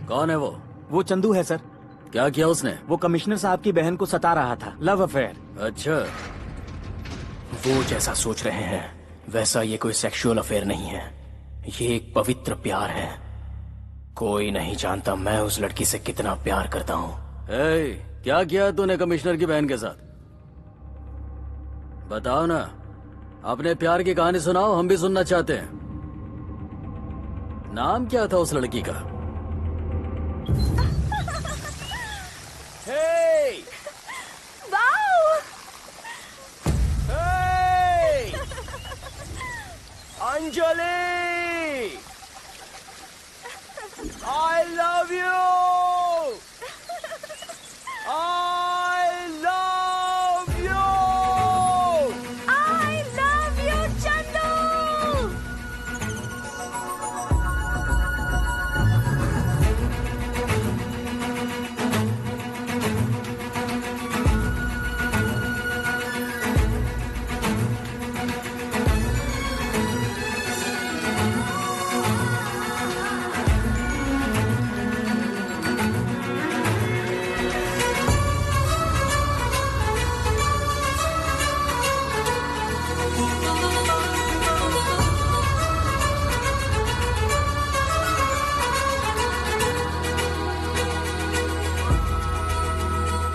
कौन है वो चंदू है सर। क्या किया उसने? वो कमिश्नर साहब की बहन को सता रहा था, लव अफेयर। अच्छा, वो जैसा सोच रहे हैं वैसा ये कोई सेक्सुअल अफेयर नहीं है, ये एक पवित्र प्यार है। कोई नहीं जानता मैं उस लड़की से कितना प्यार करता हूँ। क्या किया तूने कमिश्नर की बहन के साथ? बताओ ना, अपने प्यार की कहानी सुनाओ, हम भी सुनना चाहते हैं। नाम क्या था उस लड़की का? Hey! Wow! Hey! Anjali! I love you! I love you! I love you, Chandu!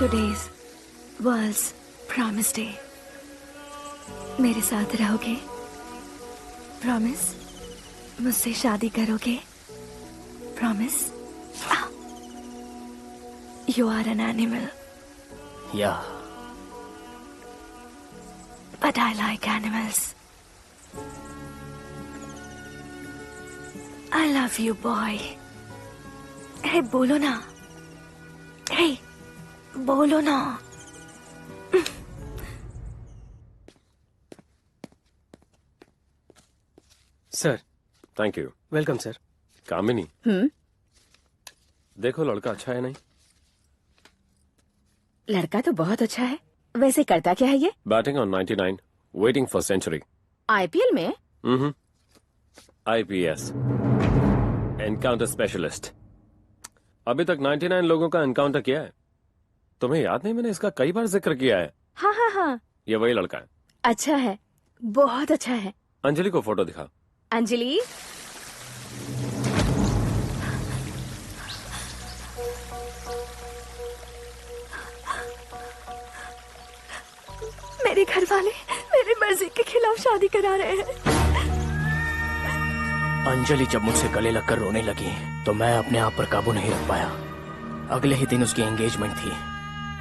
Today's World's Promise Day. मेरे साथ रहोगे? प्रॉमिस? मुझसे शादी करोगे? Promise? You are an animal. Yeah. But I like animals. I love you, boy. Hey, बोलो ना. Hey, बोलो ना. Sir. Thank you. Welcome sir. Kamini, देखो लड़का अच्छा है नहीं? लड़का तो बहुत अच्छा है। वैसे करता क्या है ये? Batting on 99, waiting for century. IPL में? IPS, encounter specialist. अभी तक 99 लोगों का एनकाउंटर किया है। तुम्हें याद नहीं, मैंने इसका कई बार जिक्र किया है। हाँ हाँ हाँ। ये वही लड़का है। अच्छा है, बहुत अच्छा है। अंजलि को फोटो दिखा। अंजलि, मेरे घर वाले मेरी मर्जी के खिलाफ शादी करा रहे हैं। अंजलि जब मुझसे गले लगकर रोने लगी तो मैं अपने आप पर काबू नहीं रख पाया। अगले ही दिन उसकी एंगेजमेंट थी।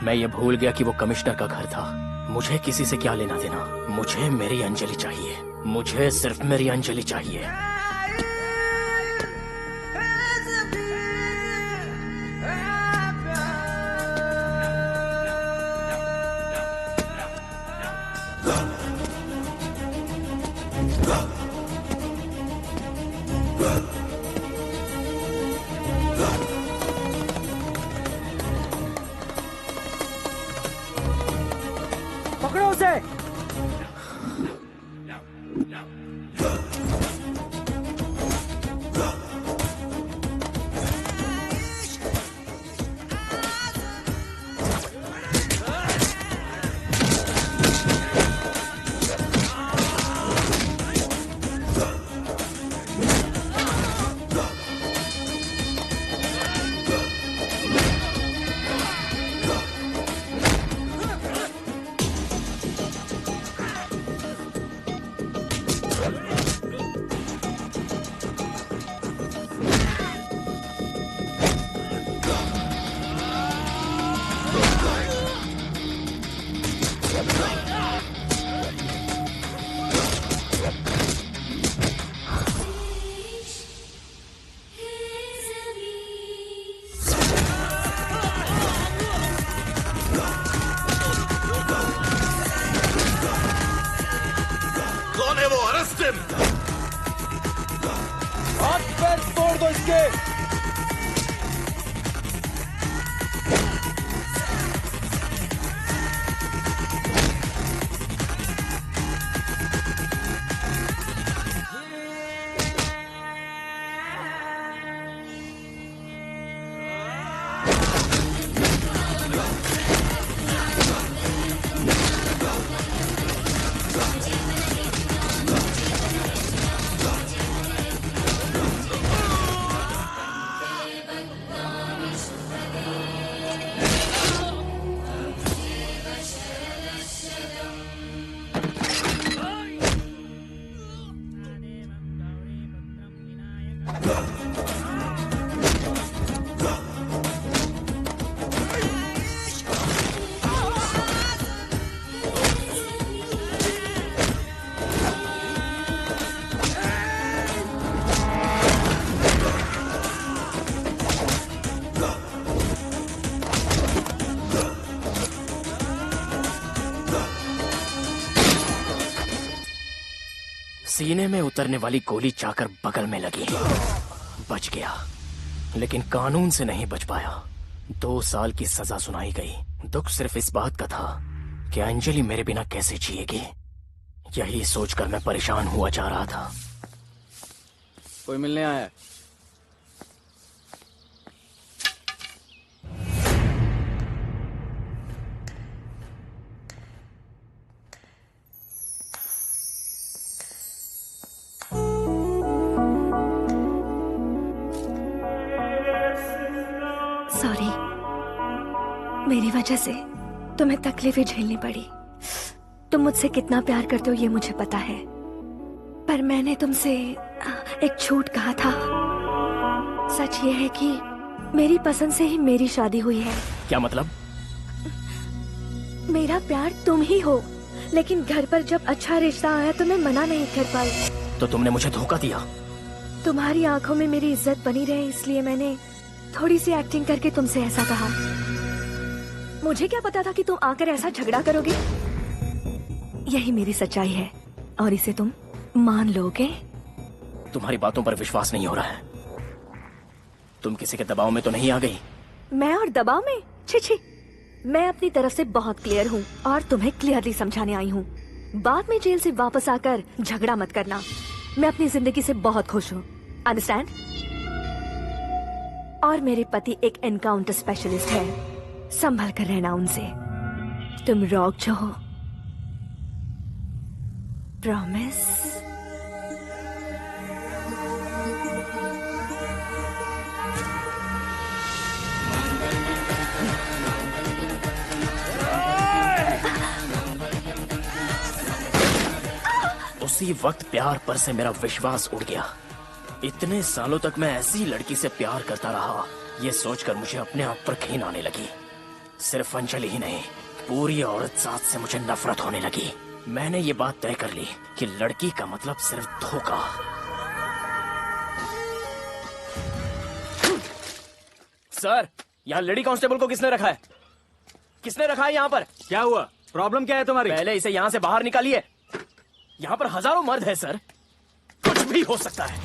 मैं ये भूल गया कि वो कमिश्नर का घर था। मुझे किसी से क्या लेना देना, मुझे मेरी अंजलि चाहिए। मुझे सिर्फ मेरी अंजलि चाहिए। पकड़ो उसे। सीने में उतरने वाली गोली जाकर बगल में लगी। बच गया, लेकिन कानून से नहीं बच पाया। 2 साल की सजा सुनाई गई। दुख सिर्फ इस बात का था कि अंजलि मेरे बिना कैसे जिएगी। यही सोचकर मैं परेशान हुआ जा रहा था। कोई मिलने आया है? सॉरी, मेरी वजह से तुम्हें तकलीफें झेलनी पड़ी। तुम मुझसे कितना प्यार करते हो ये मुझे पता है, पर मैंने तुमसे एक झूठ कहा था। सच ये है कि मेरी पसंद से ही मेरी शादी हुई है। क्या मतलब? मेरा प्यार तुम ही हो, लेकिन घर पर जब अच्छा रिश्ता आया तो मैं मना नहीं कर पाई। तो तुमने मुझे धोखा दिया। तुम्हारी आंखों में मेरी इज्जत बनी रहे इसलिए मैंने थोड़ी सी एक्टिंग करके तुमसे ऐसा कहा। मुझे क्या पता था कि तुम आकर ऐसा झगड़ा करोगे। यही मेरी सच्चाई है और इसे तुम मान लोगे। तुम्हारी बातों पर विश्वास नहीं हो रहा है। तुम किसी के दबाव में तो नहीं आ गई? मैं और दबाव में? छी, मैं अपनी तरफ से बहुत क्लियर हूँ और तुम्हें क्लियरली समझाने आई हूँ। बाद में जेल से वापस आकर झगड़ा मत करना। मैं अपनी जिंदगी से बहुत खुश हूँ, अंडरस्टैंड? और मेरे पति एक एनकाउंटर स्पेशलिस्ट है, संभल कर रहना उनसे। तुम रॉक जो हो, प्रॉमिस? उसी वक्त प्यार पर से मेरा विश्वास उड़ गया। इतने सालों तक मैं ऐसी लड़की से प्यार करता रहा, ये सोचकर मुझे अपने आप पर घिन आने लगी। सिर्फ अंजलि ही नहीं, पूरी औरत जात से मुझे नफरत होने लगी। मैंने ये बात तय कर ली कि लड़की का मतलब सिर्फ धोखा। सर, यहाँ लेडी कांस्टेबल को किसने रखा है? किसने रखा है यहाँ पर? क्या हुआ? प्रॉब्लम क्या है तुम्हारी? पहले इसे यहाँ से बाहर निकालिए। यहाँ पर हजारों मर्द है सर, कुछ भी हो सकता है।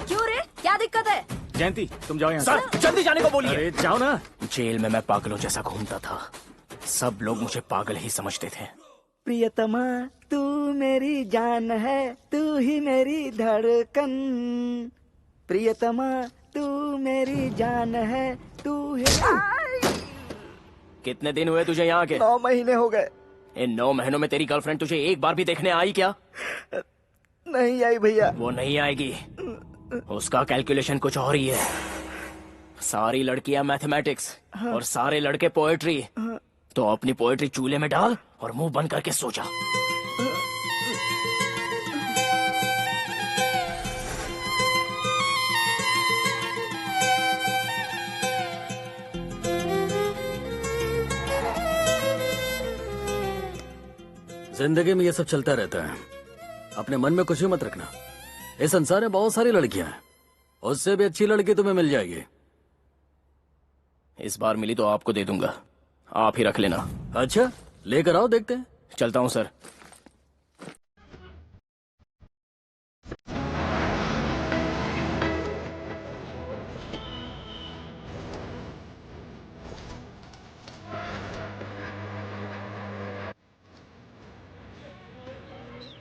क्यों रे, क्या दिक्कत है? जयंती, तुम जाओ यहाँ सर, जल्दी जाने को बोलिए। अरे जाओ ना। जेल में मैं पागलों जैसा घूमता था। सब लोग मुझे पागल ही समझते थे। प्रियतमा तू मेरी जान है, तू ही मेरी धड़कन। प्रियतमा तू मेरी जान है, तू ही। कितने दिन हुए तुझे यहाँ के? 9 महीने हो गए। इन 9 महीनों में तेरी गर्लफ्रेंड तुझे एक बार भी देखने आई क्या? नहीं आई भैया। वो नहीं आएगी। उसका कैलकुलेशन कुछ और ही है। सारी लड़कियां मैथमेटिक्स और सारे लड़के पोएट्री। तो अपनी पोएट्री चूल्हे में डाल और मुंह बंद करके सो जा। जिंदगी में ये सब चलता रहता है। अपने मन में कुछ भी मत रखना। इस संसार में बहुत सारी लड़कियां हैं, उससे भी अच्छी लड़की तुम्हें मिल जाएगी। इस बार मिली तो आपको दे दूंगा, आप ही रख लेना। अच्छा, लेकर आओ, देखते हैं। चलता हूँ सर।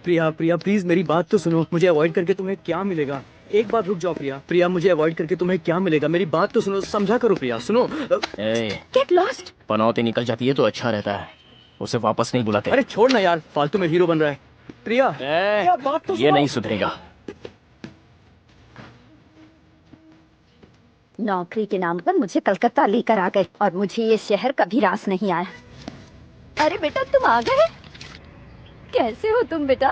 प्रिया प्रिया प्लीज मेरी बात तो सुनो। मुझे अवॉइड करके तुम्हें क्या मिलेगा? एक बार रुक जाओ प्रिया। प्रिया मुझे अवॉइड करके तुम्हें क्या मिलेगा? मेरी बात तो सुनो, समझा करो प्रिया, सुनो। Get lost. पनौती निकल जाती है तो अच्छा रहता है, उसे वापस नहीं बुलाते। अरे छोड़ ना यार, फालतू में हीरो बन रहा है। प्रिया बात तो ये नहीं सुधरेगा। नौकरी के नाम पर मुझे कलकत्ता लेकर आ गए और मुझे ये शहर कभी रास नहीं आया। अरे बेटा तुम आ गए, कैसे हो तुम बेटा?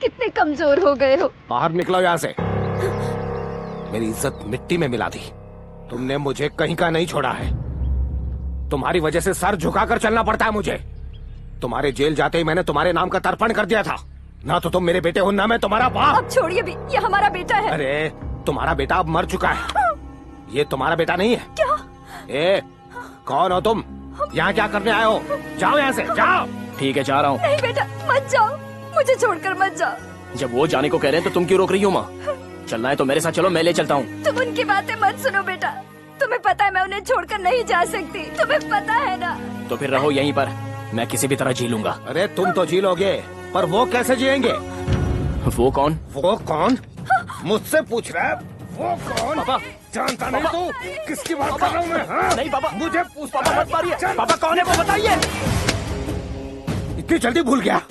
कितने कमजोर हो गए हो। बाहर निकलो यहाँ से। मेरी इज्जत मिट्टी में मिला दी। तुमने मुझे कहीं का नहीं छोड़ा है। तुम्हारी वजह से सर झुकाकर चलना पड़ता है मुझे। तुम्हारे जेल जाते ही मैंने तुम्हारे नाम का तर्पण कर दिया था। ना तो तुम मेरे बेटे हो, ना मैं तुम्हारा बाप। अब छोड़िए भी, ये हमारा बेटा है। अरे तुम्हारा बेटा अब मर चुका है, ये तुम्हारा बेटा नहीं है। क्या? ए, कौन हो तुम? यहाँ क्या करने आए हो? जाओ यहाँ से, जाओ। ठीक है, जा रहा हूँ। नहीं बेटा, मत जाओ, मुझे छोड़कर मत जाओ। जब वो जाने को कह रहे हैं तो तुम क्यों रोक रही हो माँ? चलना है तो मेरे साथ चलो, मैं ले चलता हूँ। तुम उनकी बातें मत सुनो बेटा, तुम्हें पता है मैं उन्हें छोड़कर नहीं जा सकती, तुम्हें पता है ना। तो फिर रहो यहीं पर, मैं किसी भी तरह जी लूंगा। अरे तुम तो जी लोगे, पर वो कैसे जिएंगे? वो कौन? वो कौन? मुझसे पूछ रहा है? वो कौन? पापा जानता नहीं तू किसकी बात कर रहा हूँ मैं? हाँ? नहीं पापा, मुझे पूछ, पापा मत मारिए। पापा कौन है वो बताइए। इतनी जल्दी भूल गया?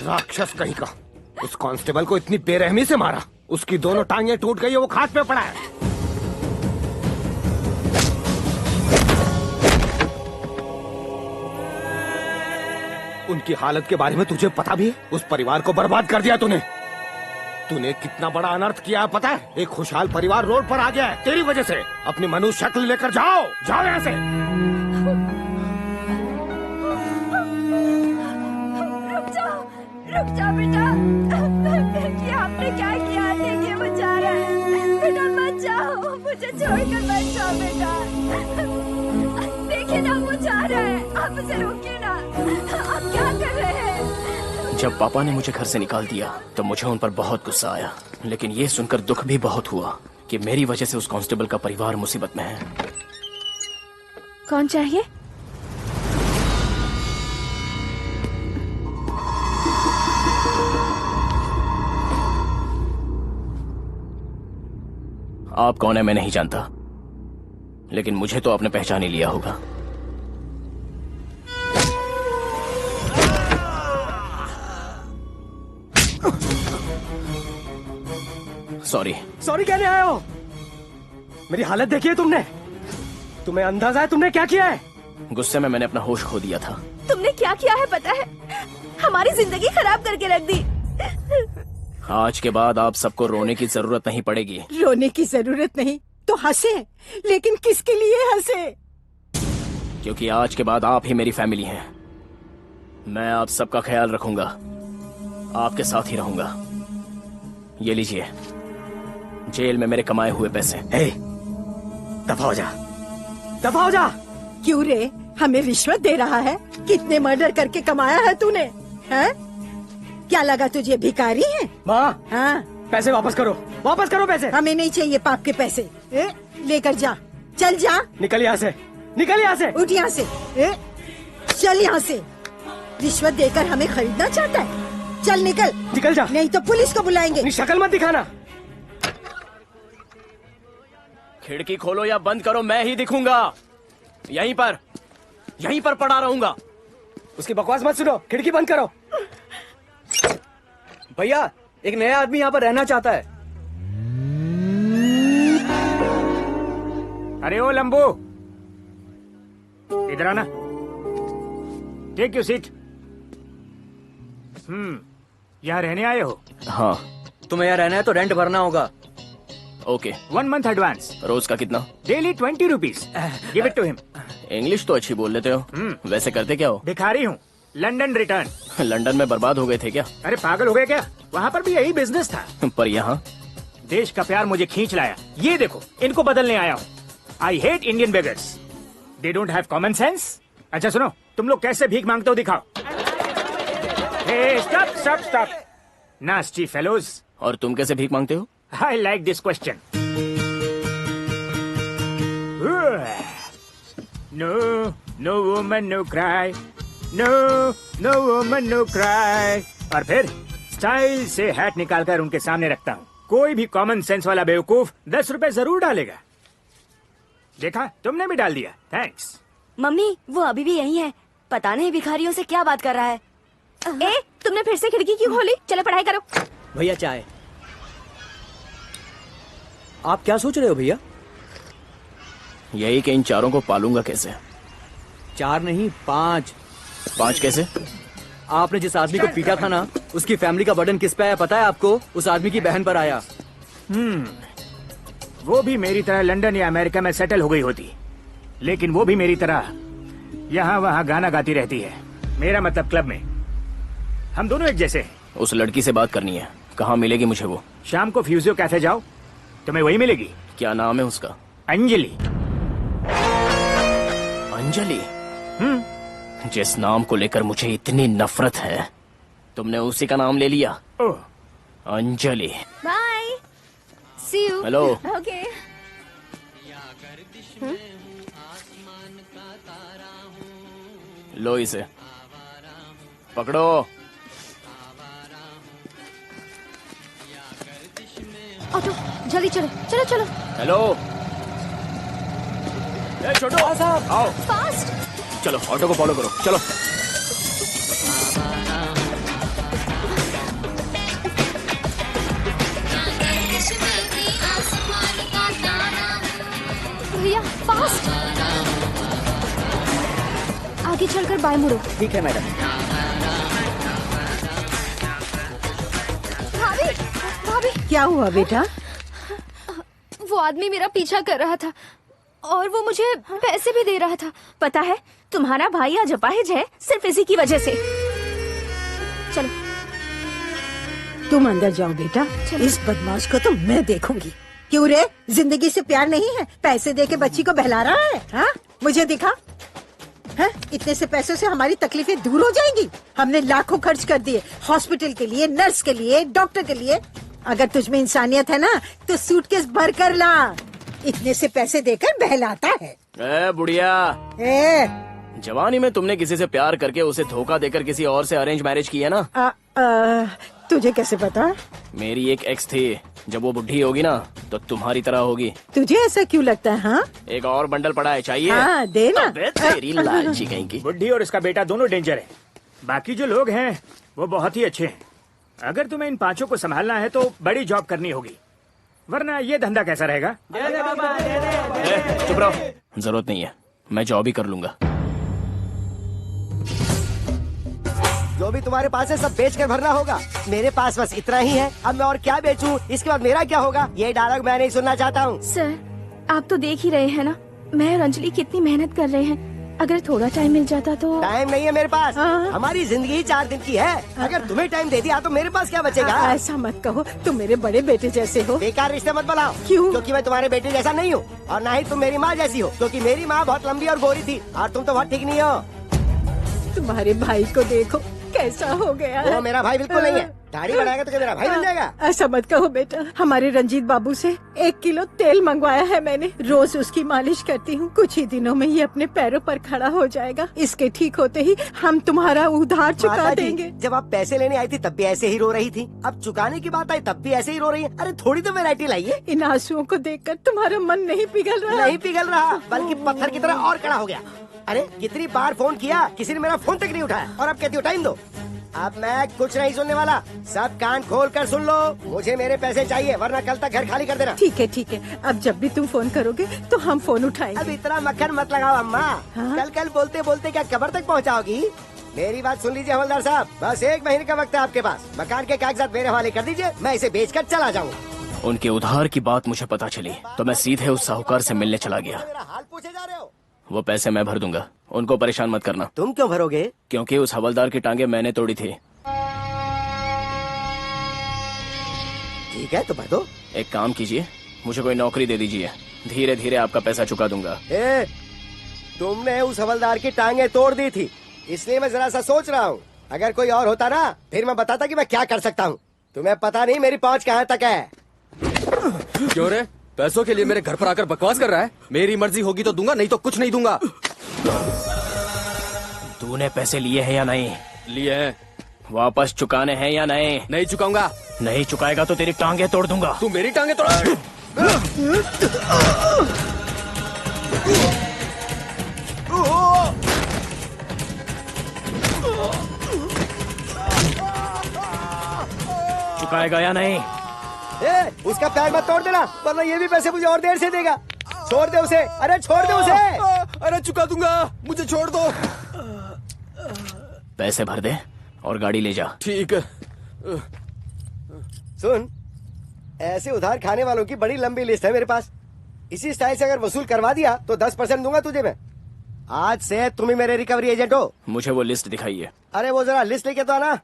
राक्षस कहीं का, उस कांस्टेबल को इतनी बेरहमी से मारा, उसकी दोनों टांगें टूट गई है, वो खाट पे पड़ा है। उनकी हालत के बारे में तुझे पता भी है? उस परिवार को बर्बाद कर दिया तूने। तूने कितना बड़ा अनर्थ किया है पता है? एक खुशहाल परिवार रोड पर आ गया है तेरी वजह से। अपनी मनुष्य शक्ल लेकर जाओ, जाओ यहाँ से। रुक जाओ बेटा, ये आपने क्या किया? देखिए वो जा रहा है, बेटा मत जाओ, मुझे छोड़कर मत जाओ बेटा। देखिए ना वो जा रहा है, आप उसे रोकिए ना, आप क्या कर रहे हैं? जब पापा ने मुझे घर से निकाल दिया तो मुझे उन पर बहुत गुस्सा आया, लेकिन ये सुनकर दुख भी बहुत हुआ कि मेरी वजह से उस कांस्टेबल का परिवार मुसीबत में है। कौन चाहिए? आप कौन है मैं नहीं जानता, लेकिन मुझे तो आपने पहचान ही लिया होगा। सॉरी। सॉरी कहने आए हो? मेरी हालत देखी है तुमने? तुम्हें अंदाजा है तुमने क्या किया है? गुस्से में मैंने अपना होश खो दिया था। तुमने क्या किया है पता है? हमारी जिंदगी खराब करके रख दी। आज के बाद आप सबको रोने की जरूरत नहीं पड़ेगी। रोने की जरूरत नहीं तो हंसे, लेकिन किसके लिए हंसे? क्योंकि आज के बाद आप ही मेरी फैमिली हैं। मैं आप सबका ख्याल रखूंगा, आपके साथ ही रहूंगा। ये लीजिए, जेल में मेरे कमाए हुए पैसे। दफा हो जा, दफा हो जा। क्यों रे, हमें रिश्वत दे रहा है? कितने मर्डर करके कमाया है तूने? हैं? क्या लगा तुझे भिखारी है? माँ, हाँ, पैसे वापस करो, वापस करो पैसे। हमें नहीं चाहिए पाप के पैसे। लेकर जा, चल जा। निकल यहाँ से, निकल यहाँ से। उठ यहाँ से, चल यहाँ से। रिश्वत देकर हमें खरीदना चाहता है? चल निकल, निकल जा, नहीं तो पुलिस को बुलाएंगे। शक्ल मत दिखाना। खिड़की खोलो या बंद करो, मैं ही दिखूंगा। यहीं पर पड़ा रहूंगा। उसकी बकवास मत सुनो, खिड़की बंद करो। भैया, एक नया आदमी यहाँ पर रहना चाहता है। अरे ओ लंबू, इधर आना। Take your seat. यहाँ रहने आए हो? हाँ। तुम्हें यहाँ रहना है तो रेंट भरना होगा। ओके। 1 month advance. रोज का कितना? Daily 20 rupees. Give it to him. English तो अच्छी बोल लेते हो। वैसे करते क्या हो? भिखारी हूँ, लंदन रिटर्न। लंदन में बर्बाद हो गए थे क्या? अरे पागल हो गए क्या? वहाँ पर भी यही बिजनेस था। पर यहाँ देश का प्यार मुझे खींच लाया। ये देखो, इनको बदलने आया हूँ। I hate Indian beggars, they don't have common sense. अच्छा सुनो, तुम लोग कैसे भीख मांगते हो दिखाओ। Stop stop stop, nasty fellows. और तुम कैसे भीख मांगते हो? I like this question. No no woman no cry, no no woman no cry. और फिर स्टाइल से हैट निकालकर उनके सामने रखता हूँ। कोई भी कॉमन सेंस वाला बेवकूफ 10 रुपए जरूर डालेगा। देखा, तुमने भी डाल दिया। थैंक्स। मम्मी, वो अभी भी यही है, पता नहीं भिखारियों से क्या बात कर रहा है। तुमने फिर से खिड़की क्यों खोली? चलो पढ़ाई करो। भैया चाय। आप क्या सोच रहे हो भैया? यही कि इन चारों को पालूंगा कैसे। 4 नहीं 5। 5 कैसे? आपने जिस आदमी को पीटा था ना, उसकी फैमिली का बर्डन किस पे आया पता है आपको? उस आदमी की बहन पर आया। वो भी मेरी तरह लंदन या अमेरिका में सेटल हो गई होती, लेकिन वो भी मेरी तरह यहाँ वहाँ गाना गाती रहती है। मेरा मतलब क्लब में। हम दोनों एक जैसे हैं। उस लड़की से बात करनी है, कहाँ मिलेगी मुझे वो? शाम को फ्यूजियो कैफे जाओ, तुम्हें वही मिलेगी। क्या नाम है उसका? अंजलि। अंजलि? जिस नाम को लेकर मुझे इतनी नफरत है, तुमने उसी का नाम ले लिया। Oh, Anjali. Bye, see you. Hello. Okay. लो इसे, पकड़ो। ऑटो, जल्दी चलो चलो चलो। हेलो। ए छोटू, आओ। फास्ट। चलो ऑटो को फॉलो करो, चलो। भैया फास्ट। आगे चलकर बाएं मुड़ो। ठीक है मैडम। भाभी, भाभी, क्या हुआ बेटा? वो आदमी मेरा पीछा कर रहा था और वो मुझे पैसे भी दे रहा था। पता है तुम्हारा भाई आज अपाहिज है सिर्फ इसी की वजह से। चलो तुम अंदर जाओ बेटा, इस बदमाश को तो मैं देखूंगी। क्यों रे, जिंदगी से प्यार नहीं है? पैसे दे के बच्ची को बहला रहा है? हाँ, मुझे दिखा। है? इतने से पैसों से हमारी तकलीफें दूर हो जाएंगी। हमने लाखों खर्च कर दिए हॉस्पिटल के लिए, नर्स के लिए, डॉक्टर के लिए। अगर तुझमें इंसानियत है ना तो सूटकेस भर कर ला। इतने से पैसे देकर बहलाता है। ए बुढ़िया, जवानी में तुमने किसी से प्यार करके उसे धोखा देकर किसी और से अरेंज मैरिज की है ना? तुझे कैसे पता? मेरी एक एक्स थी, जब वो बुढ़ी होगी ना तो तुम्हारी तरह होगी। तुझे ऐसा क्यों लगता है? हाँ, एक और बंडल पड़ा है, चाहिए? हाँ, देना। अबे तेरी लालची कहीं की। बुड्ढी और इसका बेटा दोनों डेंजर है। बाकी जो लोग हैं वो बहुत ही अच्छे हैं। अगर तुम्हें इन पांचों को संभालना है तो बड़ी जॉब करनी होगी, वरना ये धंधा कैसा रहेगा? चुप रहो, जरूरत नहीं है, मैं जॉब ही कर लूंगा। जो भी तुम्हारे पास है सब बेच कर भरना होगा। मेरे पास बस इतना ही है, अब मैं और क्या बेचूं? इसके बाद मेरा क्या होगा? ये डायलॉग मैं नहीं सुनना चाहता हूँ। सर, आप तो देख ही रहे हैं ना मैं और अंजलि कितनी मेहनत कर रहे हैं। अगर थोड़ा टाइम मिल जाता तो। टाइम नहीं है मेरे पास। हमारी जिंदगी ही 4 दिन की है। अगर तुम्हें टाइम दे दिया तो मेरे पास क्या बचेगा? ऐसा मत कहो, तुम मेरे बड़े बेटे जैसे हो। बेकार रिश्ते मत बनाओ। क्यों? क्योंकि मैं तुम्हारे बेटे जैसा नहीं हूँ, और ना ही तुम मेरी माँ जैसी हो। क्योंकि मेरी माँ बहुत लंबी और गोरी थी और तुम तो बहुत ठीक नहीं हो। तुम्हारे भाई को देखो कैसा हो गया है। वो मेरा भाई बिल्कुल नहीं है। दाढ़ी बढ़ाएगा तो क्या मेरा भाई बन जाएगा? ऐसा मत कहो बेटा। हमारे रंजीत बाबू से 1 किलो तेल मंगवाया है मैंने, रोज उसकी मालिश करती हूँ। कुछ ही दिनों में ये अपने पैरों पर खड़ा हो जाएगा। इसके ठीक होते ही हम तुम्हारा उधार चुका देंगे। जब आप पैसे लेने आई थी तब भी ऐसे ही रो रही थी, अब चुकाने की बात आई तब भी ऐसे ही रो रही है। अरे थोड़ी तो वैरायटी लाइए। इन आंसुओं को देखकर तुम्हारा मन नहीं पिघल रहा? नहीं पिघल रहा, बल्कि पत्थर की तरह और कड़ा हो गया। अरे कितनी बार फोन किया, किसी ने मेरा फोन तक नहीं उठाया, और अब कहती हो टाइम दो। अब मैं कुछ नहीं सुनने वाला, सब कान खोल कर सुन लो। मुझे मेरे पैसे चाहिए, वरना कल तक घर खाली कर देना। ठीक है ठीक है, अब जब भी तुम फोन करोगे तो हम फोन उठाएंगे। अब इतना मक्खन मत लगाओ अम्मा। कल कल बोलते बोलते क्या कब्र तक पहुंचाओगी? मेरी बात सुन लीजिए हवलदार साहब, बस 1 महीने का वक्त है आपके पास। मकान के कागजात मेरे हवाले कर दीजिए, मैं इसे बेचकर चला जाऊंगा। उनके उधार की बात मुझे पता चली तो मैं सीधे उस साहूकार से मिलने चला गया। मेरा हाल पूछे जा रहे हो? वो पैसे मैं भर दूंगा, उनको परेशान मत करना। तुम क्यों भरोगे? क्योंकि उस हवलदार की टांगे मैंने तोड़ी थी। ठीक है तो भर दो। एक काम कीजिए, मुझे कोई नौकरी दे दीजिए, धीरे धीरे आपका पैसा चुका दूंगा। तुमने उस हवलदार की टांगे तोड़ दी थी, इसलिए मैं जरा सा सोच रहा हूँ। अगर कोई और होता ना फिर मैं बताता कि मैं क्या कर सकता हूँ। तुम्हें पता नहीं मेरी पहुँच कहाँ तक है। क्यों रे, पैसों के लिए मेरे घर पर आकर बकवास कर रहा है? मेरी मर्जी होगी तो दूंगा, नहीं तो कुछ नहीं दूंगा। तूने पैसे लिए हैं या नहीं? लिए हैं। वापस चुकाने हैं या नहीं? नहीं चुकाऊंगा। नहीं चुकाएगा तो तेरी टांगे तोड़ दूंगा। तू मेरी टांगे तोड़। चुकाएगा या नहीं? उसका पैर मत तोड़ देना, वरना ये भी पैसे मुझे और देर से देगा। छोड़ दे उसे, अरे छोड़ दे उसे। अरे चुका दूंगा, मुझे छोड़ दो। पैसे भर दे और गाड़ी ले जा। ठीक है। सुन, ऐसे उधार खाने वालों की बड़ी लंबी लिस्ट है मेरे पास। इसी स्टाइल से अगर वसूल करवा दिया तो 10% दूंगा तुझे मैं। आज से तुम ही मेरे रिकवरी एजेंट हो। मुझे वो लिस्ट दिखाइए। अरे वो जरा लिस्ट लेके तो आना।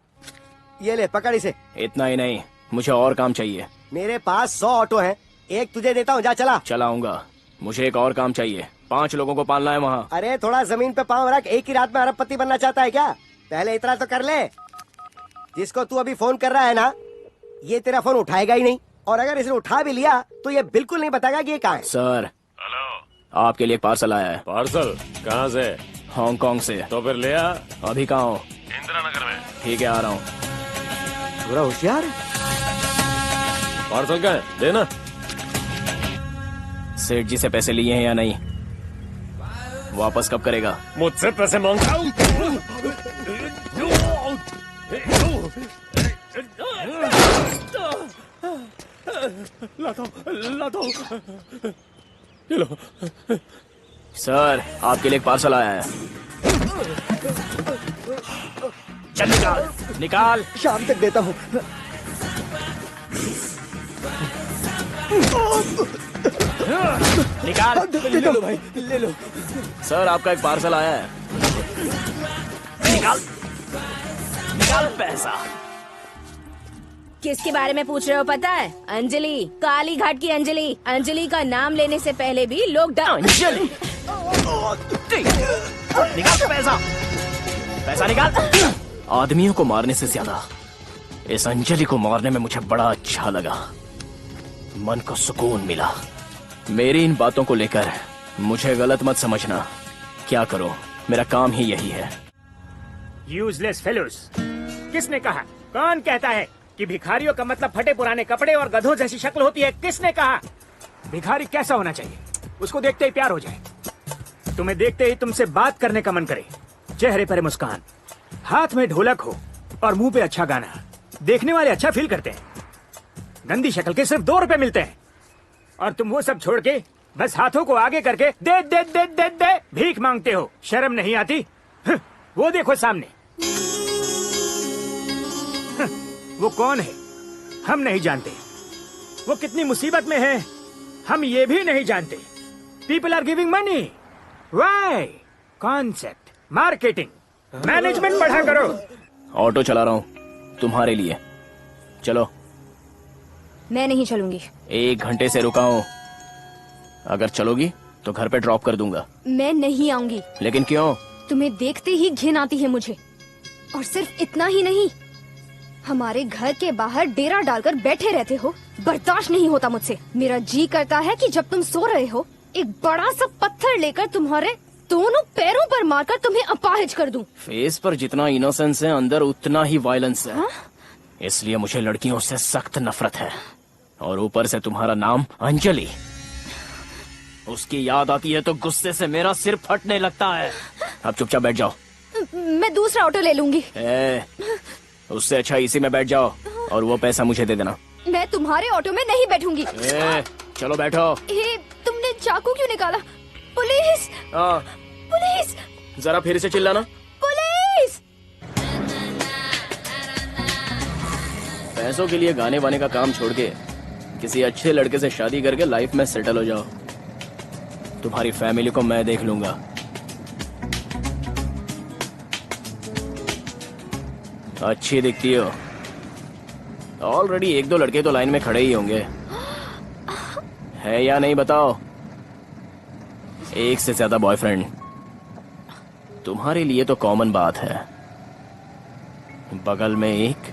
ये ले पकड़ इसे। इतना ही नहीं, मुझे और काम चाहिए। मेरे पास 100 ऑटो हैं, एक तुझे देता हूँ, जा चला। चलाऊंगा। मुझे एक और काम चाहिए, 5 लोगों को पालना है वहाँ। अरे थोड़ा जमीन पे पाँव रख, एक ही रात में अरबपति बनना चाहता है क्या? पहले इतना तो कर ले। जिसको तू अभी फोन कर रहा है ना, ये तेरा फोन उठाएगा ही नहीं, और अगर इसने उठा भी लिया तो ये बिल्कुल नहीं बताएगा कि ये कहाँ है। सर, हेलो, आपके लिए एक पार्सल आया है। पार्सल कहाँ से? हांगकांग से। तो फिर ले आ। अभी कहाँ हो? इंदिरा नगर में। ठीक है, आ रहा हूँ। पूरा होशियार। पार्सल का है, देना। सेठ जी से पैसे लिए हैं या नहीं? वापस कब करेगा? मुझसे पैसे मांगता हूँ। लाता ये लो। सर, आपके लिए एक पार्सल आया है। चल निकाल, निकाल। शाम तक देता हूँ। निकाल। ले लो भाई, ले लो। सर, आपका एक पार्सल आया है। निकाल, निकाल पैसा। किसके बारे में पूछ रहे हो पता है? अंजलि, काली घाट की अंजलि। अंजलि का नाम लेने से पहले भी लोग अंजलि, निकाल पैसा, पैसा निकाल। आदमियों को मारने से ज्यादा इस अंजलि को मारने में मुझे बड़ा अच्छा लगा। मन को सुकून मिला। मेरी इन बातों को लेकर मुझे गलत मत समझना। क्या करो, मेरा काम ही यही है। Useless fellows. किसने कहा? कौन कहता है कि भिखारियों का मतलब फटे पुराने कपड़े और गधों जैसी शक्ल होती है? किसने कहा? भिखारी कैसा होना चाहिए? उसको देखते ही प्यार हो जाए, तुम्हें देखते ही तुमसे बात करने का मन करे, चेहरे पर मुस्कान, हाथ में ढोलक हो और मुंह पे अच्छा गाना। देखने वाले अच्छा फील करते हैं। गंदी शक्ल के सिर्फ 2 रुपए मिलते हैं और तुम वो सब छोड़ के बस हाथों को आगे करके दे दे दे दे दे भीख मांगते हो। शर्म नहीं आती? वो देखो सामने, वो कौन है हम नहीं जानते। वो कितनी मुसीबत में है हम ये भी नहीं जानते। People are giving money. Why? Concept, marketing, management पढ़ा करो। ऑटो चला रहा हूँ तुम्हारे लिए, चलो। मैं नहीं चलूंगी। 1 घंटे से रुका हूँ, अगर चलोगी तो घर पे ड्रॉप कर दूंगा। मैं नहीं आऊंगी। लेकिन क्यों? तुम्हें देखते ही घिन आती है मुझे। और सिर्फ इतना ही नहीं, हमारे घर के बाहर डेरा डालकर बैठे रहते हो, बर्दाश्त नहीं होता मुझसे। मेरा जी करता है कि जब तुम सो रहे हो एक बड़ा सा पत्थर लेकर तुम्हारे दोनों पैरों पर मारकर तुम्हें अपाहिज कर दूं। फेस पर जितना इनोसेंस है अंदर उतना ही वायलेंस है। इसलिए मुझे लड़कियों से सख्त नफरत है। और ऊपर से तुम्हारा नाम अंजलि, उसकी याद आती है तो गुस्से से मेरा सिर फटने लगता है। अब चुपचाप बैठ जाओ। मैं दूसरा ऑटो ले लूंगी। उससे अच्छा इसी में बैठ जाओ और वो पैसा मुझे दे देना। मैं तुम्हारे ऑटो में नहीं बैठूंगी। चलो बैठो। तुमने चाकू क्यों निकाला? पुलिस! पुलिस! जरा फिर से चिल्लाना। पुलिस! पैसों के लिए गाने वाने का काम छोड़ के किसी अच्छे लड़के से शादी करके लाइफ में सेटल हो जाओ। तुम्हारी फैमिली को मैं देख लूंगा। अच्छी दिखती हो। ऑलरेडी 1-2 लड़के तो लाइन में खड़े ही होंगे, है या नहीं बताओ? 1 से ज्यादा बॉयफ्रेंड तुम्हारे लिए तो कॉमन बात है। बगल में 1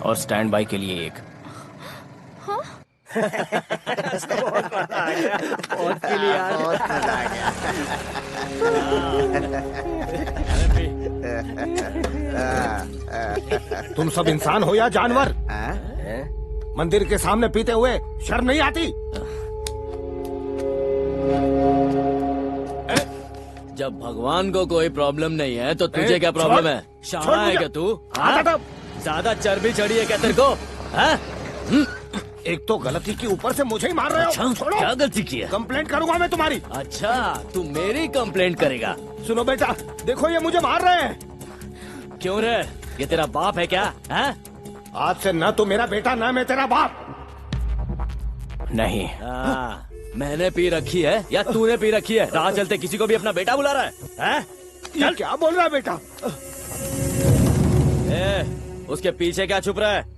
और स्टैंड बाय के लिए 1। बहुत मजा आ गया। बहुत मजा आ गया। तुम सब इंसान हो या जानवर? मंदिर के सामने पीते हुए शर्म नहीं आती? जब भगवान को कोई प्रॉब्लम नहीं है तो तुझे क्या प्रॉब्लम है? शाना है क्या तू? ज्यादा चर्बी चढ़ी है क्या तेरे को? एक तो गलती की ऊपर से मुझे ही मार रहे हो। अच्छा, क्या गलती की है? कंप्लेंट करूंगा मैं तुम्हारी। अच्छा, तू मेरी कंप्लेंट करेगा? सुनो बेटा, देखो ये मुझे मार रहे हैं। क्यों रे? ये तेरा बाप है क्या? है? आज से न तो मेरा बेटा न मैं तेरा बाप। नहीं। मैंने पी रखी है या तूने पी रखी है? राह चलते किसी को भी अपना बेटा बुला रहा है? ये क्या बोल रहा है बेटा? उसके पीछे क्या छुप रहा है?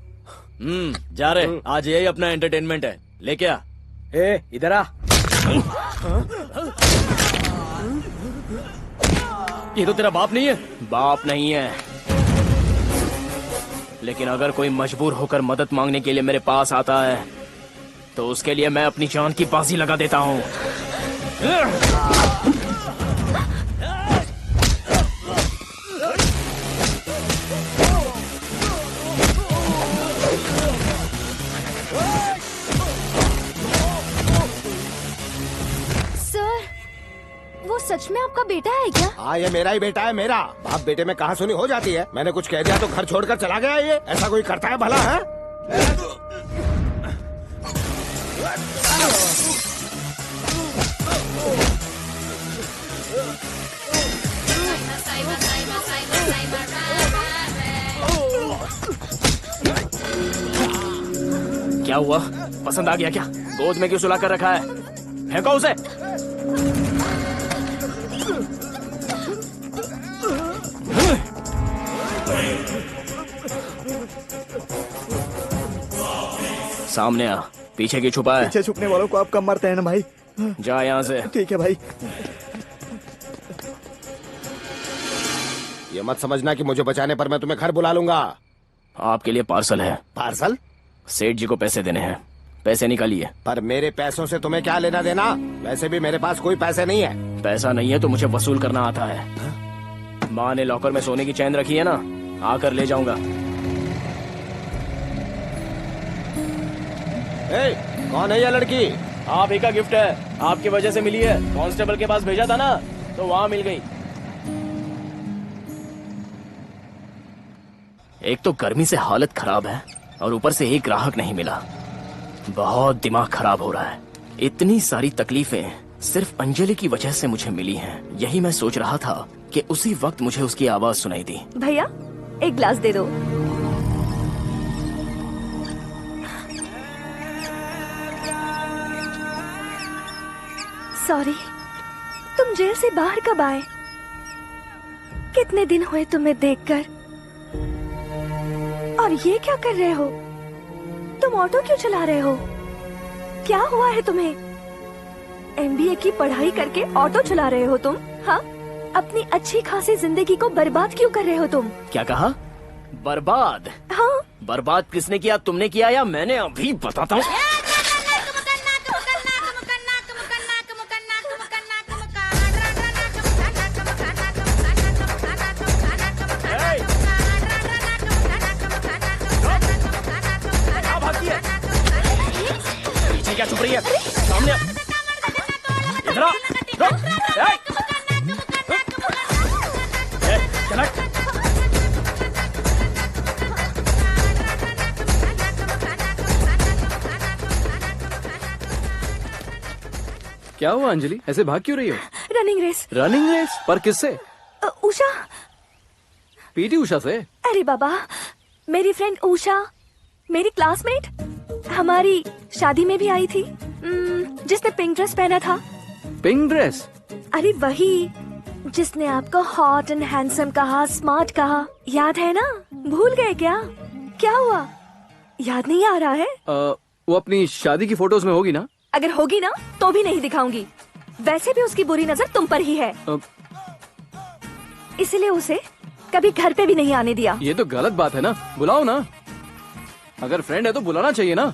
जा रे, आज यही अपना एंटरटेनमेंट है। लेके आ। इधर आ। ये तो तेरा बाप नहीं है? बाप नहीं है, लेकिन अगर कोई मजबूर होकर मदद मांगने के लिए मेरे पास आता है तो उसके लिए मैं अपनी जान की बाजी लगा देता हूँ। सर, वो सच में आपका बेटा है क्या? हाँ, ये मेरा ही बेटा है, मेरा। बाप बेटे में कहाँ सुनी हो जाती है। मैंने कुछ कह दिया तो घर छोड़कर चला गया। ये ऐसा कोई करता है भला? है क्या हुआ? पसंद आ गया क्या? गोद में क्यों सुला कर रखा है? फेंको उसे। सामने आ। पीछे की छुपा है। पीछे छुपने वालों को आप कम मारते हैं ना भाई। जा यहाँ से। ठीक है भाई। ये मत समझना कि मुझे बचाने पर मैं तुम्हें घर बुला लूंगा। आपके लिए पार्सल है। पार्सल? सेठ जी को पैसे देने हैं। पैसे निकालिए। पर मेरे पैसों से तुम्हें क्या लेना देना? वैसे भी मेरे पास कोई पैसे नहीं है। पैसा नहीं है तो मुझे वसूल करना आता है। माँ ने लॉकर में सोने की चैन रखी है ना, आकर ले जाऊंगा। कौन है ये लड़की? आप ही का गिफ्ट है। आपकी वजह से मिली है। कांस्टेबल के पास भेजा था ना, तो वहाँ मिल गई। एक तो गर्मी से हालत खराब है और ऊपर से एक ग्राहक नहीं मिला। बहुत दिमाग खराब हो रहा है। इतनी सारी तकलीफें सिर्फ अंजलि की वजह से मुझे मिली हैं। यही मैं सोच रहा था कि उसी वक्त मुझे उसकी आवाज सुनाई दी। भैया, एक ग्लास दे दो। सॉरी, तुम जेल से बाहर कब आए? कितने दिन हुए तुम्हें देखकर? और ये क्या कर रहे हो? तुम ऑटो क्यों चला रहे हो? क्या हुआ है तुम्हें? MBA की पढ़ाई करके ऑटो चला रहे हो तुम? हाँ, अपनी अच्छी खासी जिंदगी को बर्बाद क्यों कर रहे हो तुम? क्या कहा? बर्बाद? हाँ। बर्बाद किसने किया? तुमने किया या मैंने? अभी बताता हूँ। क्या चुप रही है? सामने इधर आ। चला। क्या हुआ अंजलि? ऐसे भाग क्यों रही हो? Running race. Running race? पर किससे? उषा। पीटी उषा से? अरे बाबा, मेरी फ्रेंड उषा, मेरी क्लासमेट, हमारी शादी में भी आई थी, जिसने पिंक ड्रेस पहना था। Pink dress? अरे वही जिसने आपको हॉट एंड हैंडसम कहा, स्मार्ट कहा, याद है ना? भूल गए क्या? क्या हुआ? याद नहीं आ रहा है? वो अपनी शादी की फोटोज में होगी ना? अगर होगी ना तो भी नहीं दिखाऊंगी। वैसे भी उसकी बुरी नजर तुम पर ही है, इसलिए उसे कभी घर पे भी नहीं आने दिया। ये तो गलत बात है ना। बुलाओ ना। अगर फ्रेंड है तो बुलाना चाहिए ना।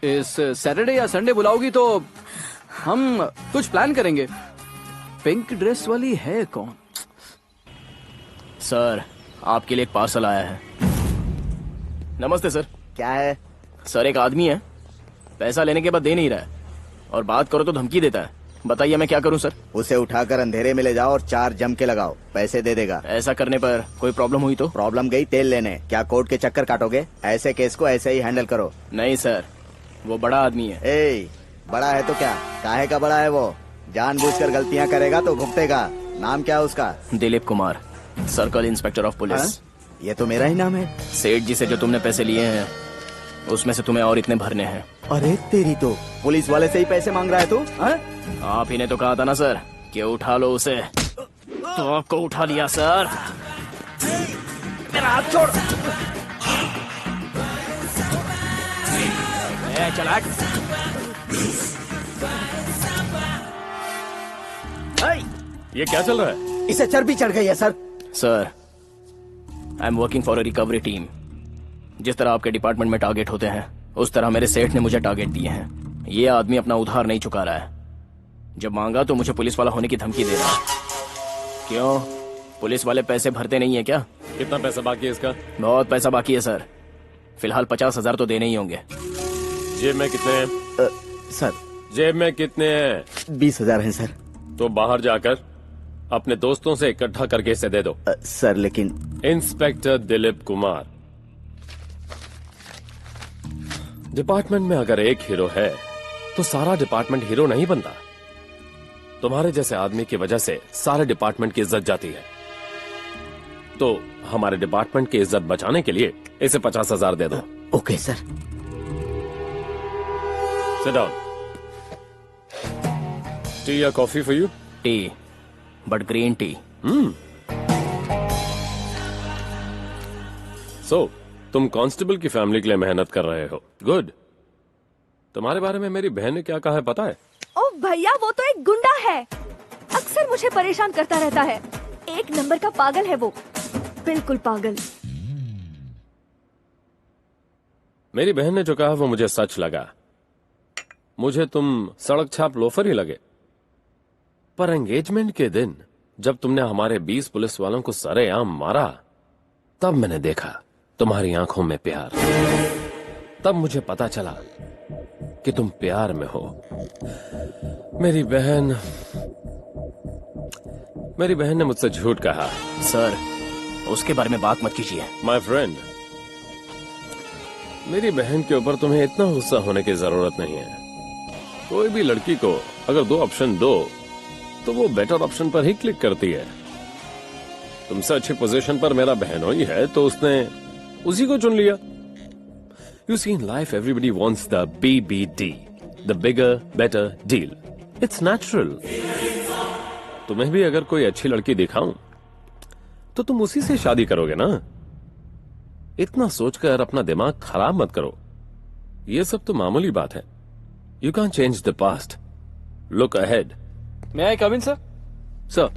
इस सैटरडे या संडे बुलाओगी तो हम कुछ प्लान करेंगे। पिंक ड्रेस वाली है कौन? सर, आपके लिए एक पार्सल आया है। नमस्ते सर। क्या है? सर, एक आदमी है, पैसा लेने के बाद दे नहीं रहा है और बात करो तो धमकी देता है। बताइए मैं क्या करूं सर? उसे उठाकर अंधेरे में ले जाओ और 4 जम के लगाओ, पैसे दे देगा। ऐसा करने पर कोई प्रॉब्लम हुई तो? प्रॉब्लम गई तेल लेने। क्या कोर्ट के चक्कर काटोगे? ऐसे केस को ऐसे ही हैंडल करो। नहीं सर, वो बड़ा आदमी है। ए, बड़ा है तो क्या? काहे का बड़ा है वो? जानबूझकर गलतियां करेगा तो भुगतेगा। नाम क्या है उसका? Dilip Kumar, circle inspector of police. ये तो मेरा ही नाम है। सेठ जी से जो तुमने पैसे लिए हैं उसमें से तुम्हें और इतने भरने हैं। अरे तेरी तो, पुलिस वाले से ही पैसे मांग रहा है तू? आप ही ने तो कहा था ना सर कि उठा लो उसे, तो आपको उठा लिया सर। मेरा हाथ छोड़। चलाक। ये क्या चल रहा है? इसे चर्बी चढ़ गई है sir. Sir, I am working for a recovery team. जिस तरह आपके डिपार्टमेंट में टारगेट होते हैं उस तरह मेरे सेठ ने मुझे टारगेट दिए हैं। ये आदमी अपना उधार नहीं चुका रहा है। जब मांगा तो मुझे पुलिस वाला होने की धमकी दे रहा है। क्यों, पुलिस वाले पैसे भरते नहीं है क्या? कितना पैसा बाकी है इसका? बहुत पैसा बाकी है सर। फिलहाल 50,000 तो देने ही होंगे। जेब में कितने हैं? सर जेब में कितने हैं? 20,000 हैं सर। तो बाहर जाकर अपने दोस्तों से इकट्ठा करके इसे दे दो। सर लेकिन इंस्पेक्टर दिलीप कुमार, डिपार्टमेंट में अगर एक हीरो है तो सारा डिपार्टमेंट हीरो नहीं बनता। तुम्हारे जैसे आदमी की वजह से सारे डिपार्टमेंट की इज्जत जाती है। तो हमारे डिपार्टमेंट की इज्जत बचाने के लिए इसे 50,000 दे दो। Okay sir. Sit down. Tea या coffee for you? Tea, but green tea. So तुम कांस्टेबल की फैमिली के लिए मेहनत कर रहे हो। गुड। तुम्हारे बारे में मेरी बहन ने क्या कहा है पता है? ओ भैया, वो तो एक गुंडा है। अक्सर मुझे परेशान करता रहता है। एक नंबर का पागल है वो, बिल्कुल पागल। मेरी बहन ने जो कहा वो मुझे सच लगा। मुझे तुम सड़क छाप लोफर ही लगे, पर एंगेजमेंट के दिन जब तुमने हमारे 20 पुलिस वालों को सरेआम मारा तब मैंने देखा तुम्हारी आंखों में प्यार। तब मुझे पता चला कि तुम प्यार में हो। मेरी बहन ने मुझसे झूठ कहा। सर, उसके बारे में बात मत कीजिए। माय फ्रेंड, मेरी बहन के ऊपर तुम्हें इतना गुस्सा होने की जरूरत नहीं है। कोई भी लड़की को अगर 2 ऑप्शन दो तो वो बेटर ऑप्शन पर ही क्लिक करती है। तुमसे अच्छी पोजीशन पर मेरा बहनोई है तो उसने उसी को चुन लिया। You see, in life everybody wants the BBD, the bigger, better deal. It's natural. तुम्हें भी अगर कोई अच्छी लड़की दिखाऊं तो तुम उसी से शादी करोगे ना। इतना सोचकर अपना दिमाग खराब मत करो। ये सब तो मामूली बात है। You can't change the past. Look ahead. May I come in, sir? Sir,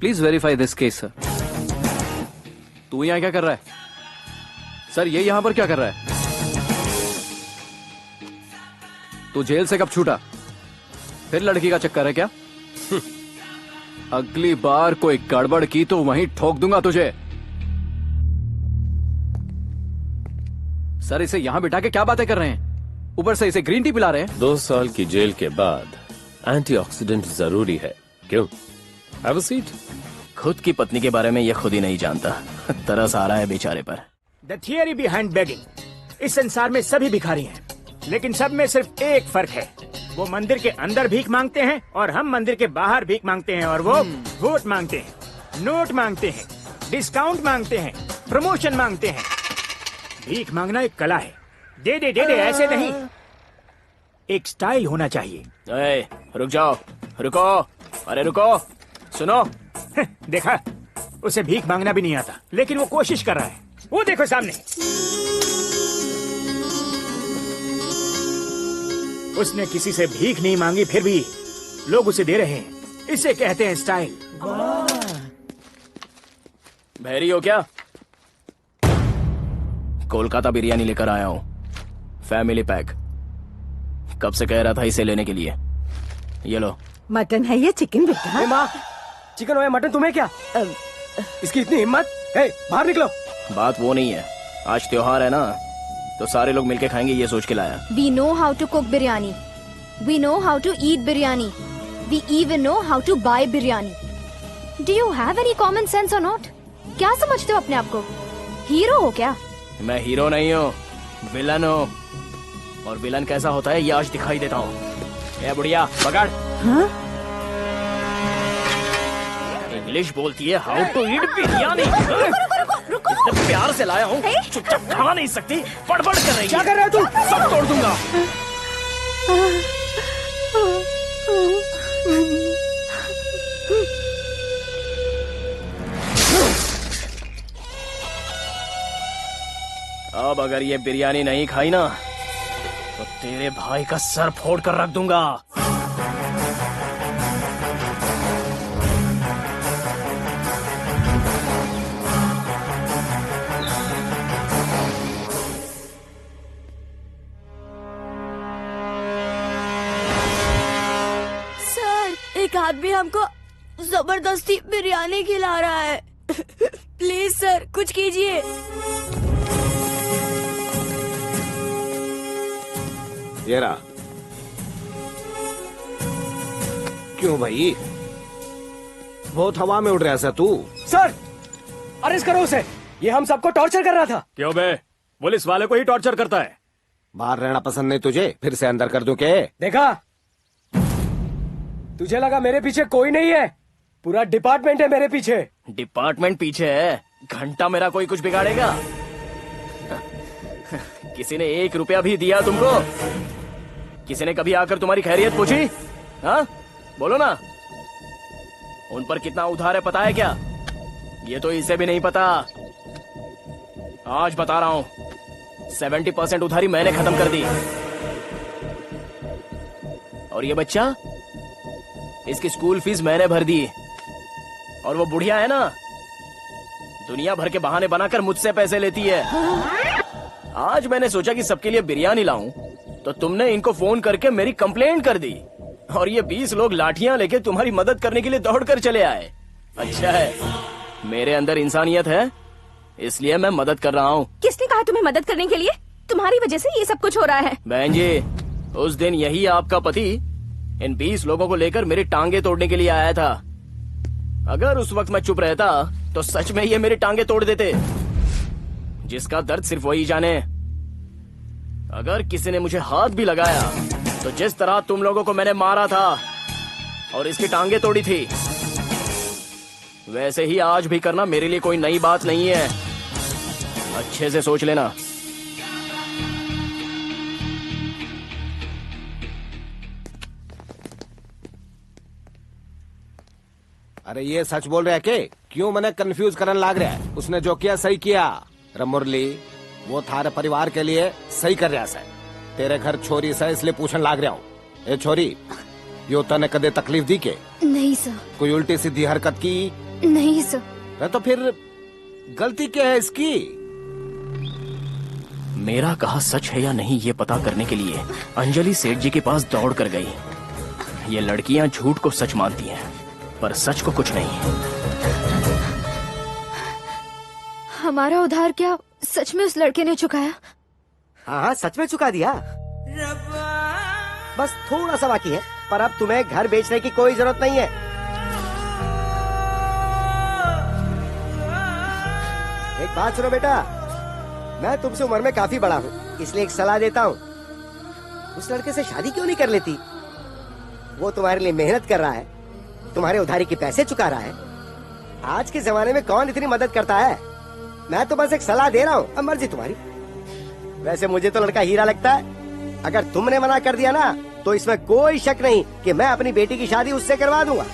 please verify this case, sir. तू यहाँ क्या कर रहा है? सर, ये यहां पर क्या कर रहा है? तू जेल से कब छूटा? फिर लड़की का चक्कर है क्या? अगली बार कोई गड़बड़ की तो वहीं ठोक दूंगा तुझे। सर, इसे यहां बिठा के क्या बातें कर रहे हैं? ऊपर से इसे ग्रीन टी पिला रहे हैं। 2 साल की जेल के बाद एंटीऑक्सीडेंट जरूरी है। क्यों? Have a seat. खुद की पत्नी के बारे में ये खुद ही नहीं जानता। तरस आ रहा है बेचारे पर। द थियरी बिहाइंड बेगिंग, इस संसार में सभी भिखारी हैं, लेकिन सब में सिर्फ एक फर्क है। वो मंदिर के अंदर भीख मांगते हैं और हम मंदिर के बाहर भीख मांगते हैं। और वो वोट मांगते हैं, नोट मांगते हैं, डिस्काउंट मांगते हैं, प्रमोशन मांगते हैं। भीख मांगना एक कला है। दे दे दे दे, ऐसे नहीं। एक स्टाइल होना चाहिए। रुक जाओ, रुको, अरे रुको, सुनो। देखा, उसे भीख मांगना भी नहीं आता, लेकिन वो कोशिश कर रहा है। वो देखो सामने, उसने किसी से भीख नहीं मांगी, फिर भी लोग उसे दे रहे हैं। इसे कहते हैं स्टाइल। बहरी हो क्या? कोलकाता बिरयानी लेकर आया हूँ, फैमिली पैक। कब से कह रहा था इसे लेने के लिए। ये लो। मटन है ये चिकन बेटा? माँ, चिकन हो या मटन, तुम्हें क्या? इसकी इतनी हिम्मत? बाहर निकलो। बात वो नहीं है, आज त्योहार है ना, तो सारे लोग मिलके खाएंगे, ये सोच के लाया। We know how to cook biryani. We know how to eat biryani. We even know how to buy biryani. Do you have any common sense or not? क्या समझते हो अपने आप को? हीरो हो क्या? मैं हीरो नहीं हूँ, विलन हूँ। और विलन कैसा होता है ये आज दिखाई देता हूँ। ए बुढ़िया, पकड़। हाँ? इंग्लिश बोलती है हाउ टू ईट बिरयानी। इतने प्यार से लाया हूँ, चुपचाप खा नहीं सकती, बड़बड़ कर रही है। क्या कर रहा है तू? सब तोड़ दूंगा। अब अगर ये बिरयानी नहीं खाई ना तो तेरे भाई का सर फोड़ कर रख दूंगा। एक आदमी हमको जबरदस्ती बिरयानी खिला रहा है। प्लीज सर कुछ कीजिए। ये रहा। क्यों भाई, बहुत हवा में उड़ रहा है तू। सर अरेस्ट करो उसे, ये हम सबको टॉर्चर कर रहा था। क्यों बे, पुलिस वाले को ही टॉर्चर करता है। बाहर रहना पसंद नहीं तुझे, फिर से अंदर कर दूं क्या? देखा, तुझे लगा मेरे पीछे कोई नहीं है, पूरा डिपार्टमेंट है मेरे पीछे। डिपार्टमेंट पीछे है, घंटा मेरा कोई कुछ बिगाड़ेगा? किसी ने 1 रुपया भी दिया तुमको? किसी ने कभी आकर तुम्हारी खैरियत पूछी? हाँ बोलो ना, उन पर कितना उधार है पता है क्या? ये तो इसे भी नहीं पता। आज बता रहा हूं, 70% उधारी मैंने खत्म कर दी। और ये बच्चा, इसकी स्कूल फीस मैंने भर दी। और वो बुढ़िया है ना, दुनिया भर के बहाने बनाकर मुझसे पैसे लेती है। आज मैंने सोचा कि सबके लिए बिरयानी लाऊं, तो तुमने इनको फोन करके मेरी कंप्लेंट कर दी। और ये 20 लोग लाठियां लेके तुम्हारी मदद करने के लिए दौड़कर चले आए। अच्छा है, मेरे अंदर इंसानियत है, इसलिए मैं मदद कर रहा हूँ। किसने कहा तुम्हें मदद करने के लिए? तुम्हारी वजह से ये सब कुछ हो रहा है। बहन जी, उस दिन यही आपका पति इन 20 लोगों को लेकर मेरी टांगे तोड़ने के लिए आया था। अगर उस वक्त मैं चुप रहता तो सच में ये मेरी टांगे तोड़ देते। जिसका दर्द सिर्फ वही जाने। अगर किसी ने मुझे हाथ भी लगाया तो जिस तरह तुम लोगों को मैंने मारा था और इसकी टांगे तोड़ी थी, वैसे ही आज भी करना मेरे लिए कोई नई बात नहीं है। अच्छे से सोच लेना। अरे ये सच बोल रहा है के? क्यों मैंने कंफ्यूज करने लग रहा है? उसने जो किया सही किया। रे मुरली, वो थारे परिवार के लिए सही कर रहा है। तेरे घर छोरी से इसलिए पूछने लग रहा हूँ। ए छोरी, यो तने कदे तकलीफ दी के? नहीं सर। कोई उल्टी सीधी हरकत की? नहीं सर। तो फिर गलती क्या है इसकी? मेरा कहा सच है या नहीं ये पता करने के लिए अंजलि सेठ जी के पास दौड़ कर गई। ये लड़कियां झूठ को सच मानती हैं, पर सच को कुछ नहीं। हमारा उधार क्या सच में उस लड़के ने चुकाया? हाँ हाँ सच में चुका दिया। बस थोड़ा सा बाकी है, पर अब तुम्हें घर बेचने की कोई जरूरत नहीं है। एक बात सुनो बेटा, मैं तुमसे उम्र में काफी बड़ा हूँ, इसलिए एक सलाह देता हूँ। उस लड़के से शादी क्यों नहीं कर लेती? वो तुम्हारे लिए मेहनत कर रहा है, तुम्हारे उधारी के पैसे चुका रहा है। आज के जमाने में कौन इतनी मदद करता है? मैं तो बस एक सलाह दे रहा हूँ, अब मर्जी तुम्हारी। वैसे मुझे तो लड़का हीरा लगता है। अगर तुमने मना कर दिया ना, तो इसमें कोई शक नहीं कि मैं अपनी बेटी की शादी उससे करवा दूंगा।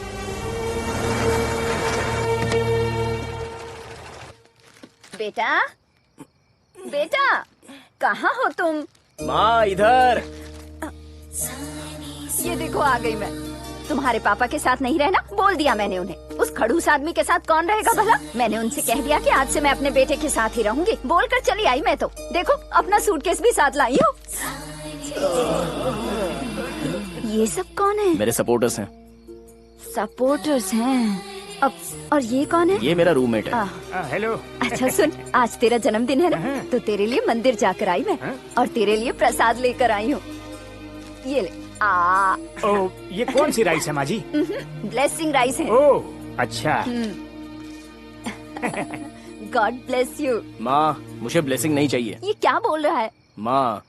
बेटा, बेटा, कहाँ हो तुम? माँ इधर। ये देखो आ गई मैं। तुम्हारे पापा के साथ नहीं रहना बोल दिया मैंने उन्हें। उस खड़ूस आदमी के साथ कौन रहेगा भला? मैंने उनसे कह दिया कि आज से मैं अपने बेटे के साथ ही रहूंगी। बोलकर चली आई मैं तो। देखो अपना सूटकेस भी साथ लाई हूँ। ये सब कौन है? मेरे सपोर्टर्स हैं। सपोर्टर्स हैं? अब और ये कौन है? ये मेरा रूममेट है। हेलो। अच्छा सुन, आज तेरा जन्मदिन है ना, तो तेरे लिए मंदिर जाकर आई मैं, और तेरे लिए प्रसाद लेकर आई हूँ। ये ले। ओ, ये कौन सी राइस है माँ जी? ब्लेसिंग राइस है। ओह अच्छा। God bless you. माँ मुझे ब्लेसिंग नहीं चाहिए। ये क्या बोल रहा है? माँ,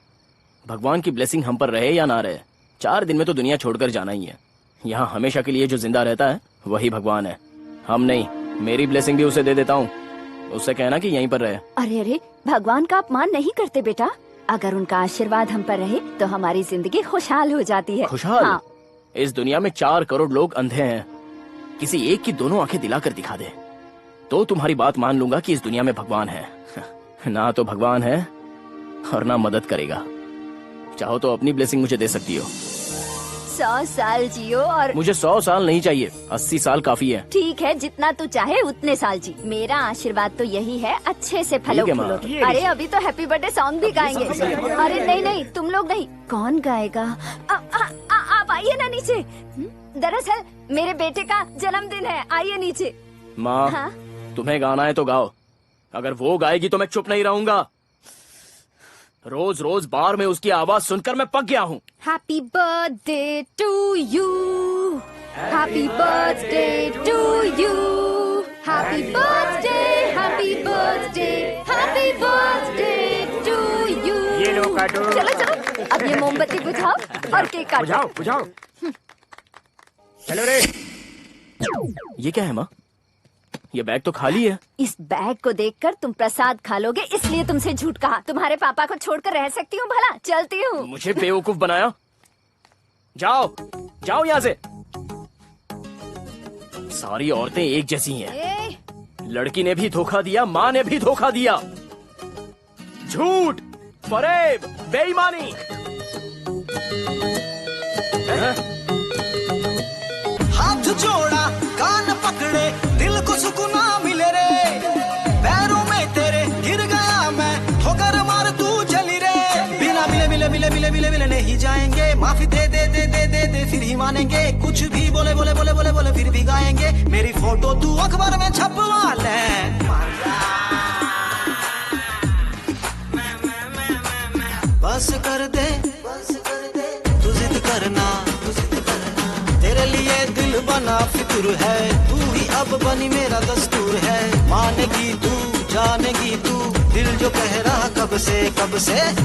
भगवान की ब्लेसिंग हम पर रहे या ना रहे, 4 दिन में तो दुनिया छोड़कर जाना ही है। यहाँ हमेशा के लिए जो जिंदा रहता है वही भगवान है, हम नहीं। मेरी ब्लेसिंग भी उसे दे देता हूँ, उससे कहना कि यहीं पर रहे। अरे अरे, भगवान का अपमान नहीं करते बेटा। अगर उनका आशीर्वाद हम पर रहे तो हमारी जिंदगी खुशहाल हो जाती है। खुशहाल? हाँ। इस दुनिया में 4 करोड़ लोग अंधे हैं। किसी एक की दोनों आंखें दिलाकर दिखा दे तो तुम्हारी बात मान लूंगा कि इस दुनिया में भगवान है। ना तो भगवान है और ना मदद करेगा। चाहो तो अपनी ब्लेसिंग मुझे दे सकती हो। 100 साल जियो। और मुझे 100 साल नहीं चाहिए, 80 साल काफी है। ठीक है, जितना तू चाहे उतने साल जी। मेरा आशीर्वाद तो यही है, अच्छे से फलो ठीक है, फूलो। माँ। अरे अभी तो हैप्पी बर्थडे सॉन्ग भी गाएंगे। अरे नहीं नहीं, तुम लोग नहीं। कौन गाएगा? आप आइए ना नीचे। दरअसल मेरे बेटे का जन्मदिन है, आइए नीचे। माँ, हाँ? तुम्हें गाना है तो गाओ। अगर वो गाएगी तो मैं चुप नहीं रहूंगा। रोज रोज बार में उसकी आवाज सुनकर मैं पक गया हूँ। Happy birthday to you, happy birthday to you, happy birthday, happy birthday, happy birthday to you. ये लो काटो। चलो चलो, अब ये मोमबत्ती बुझाओ और केक काटो। बुझाओ बुझाओ। चलो रे। ये क्या है माँ? ये बैग तो खाली है। इस बैग को देखकर तुम प्रसाद खा लोगे, इसलिए तुमसे झूठ कहा। तुम्हारे पापा को छोड़कर रह सकती हूँ भला? चलती हूँ। मुझे बेवकूफ बनाया। जाओ जाओ यहाँ से। सारी औरतें एक जैसी हैं। लड़की ने भी धोखा दिया, माँ ने भी धोखा दिया। झूठ, फरेब, बेईमानी। हाथ जोड़ा, कान पकड़े, दिल को सुकून मिले रे। पैरों में तेरे गिर गया मैं, ठोकर मार तू चली रे। बिना मिले मिले मिले मिले मिले मिले नहीं जाएंगे। माफी दे दे दे दे दे दे फिर ही मानेंगे। कुछ भी बोले बोले बोले बोले बोले फिर भी गाएंगे। मेरी फोटो तू अखबार में छपवा ले। बस कर दे तू जिद करना, तेरे लिए दिल बना फिक्र है। तू ही अब बनी मेरा दस्तूर है। मानेगी तू, जानेगी तू, दिल जो कह रहा कब से।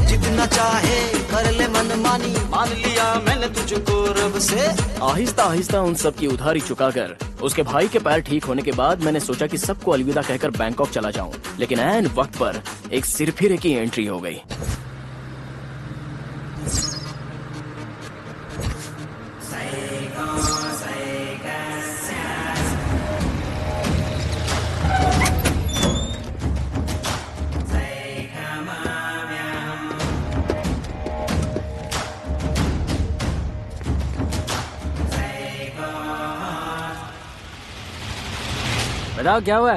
जितना चाहे कर ले मन मानी, मान लिया मैंने तुझको रब से। आहिस्ता आहिस्ता उन सब की उधारी चुकाकर उसके भाई के पैर ठीक होने के बाद मैंने सोचा कि सबको अलविदा कहकर बैंकॉक चला जाऊं। लेकिन ऐन वक्त पर एक सिरफिरे की एंट्री हो गई। बताओ क्या हुआ?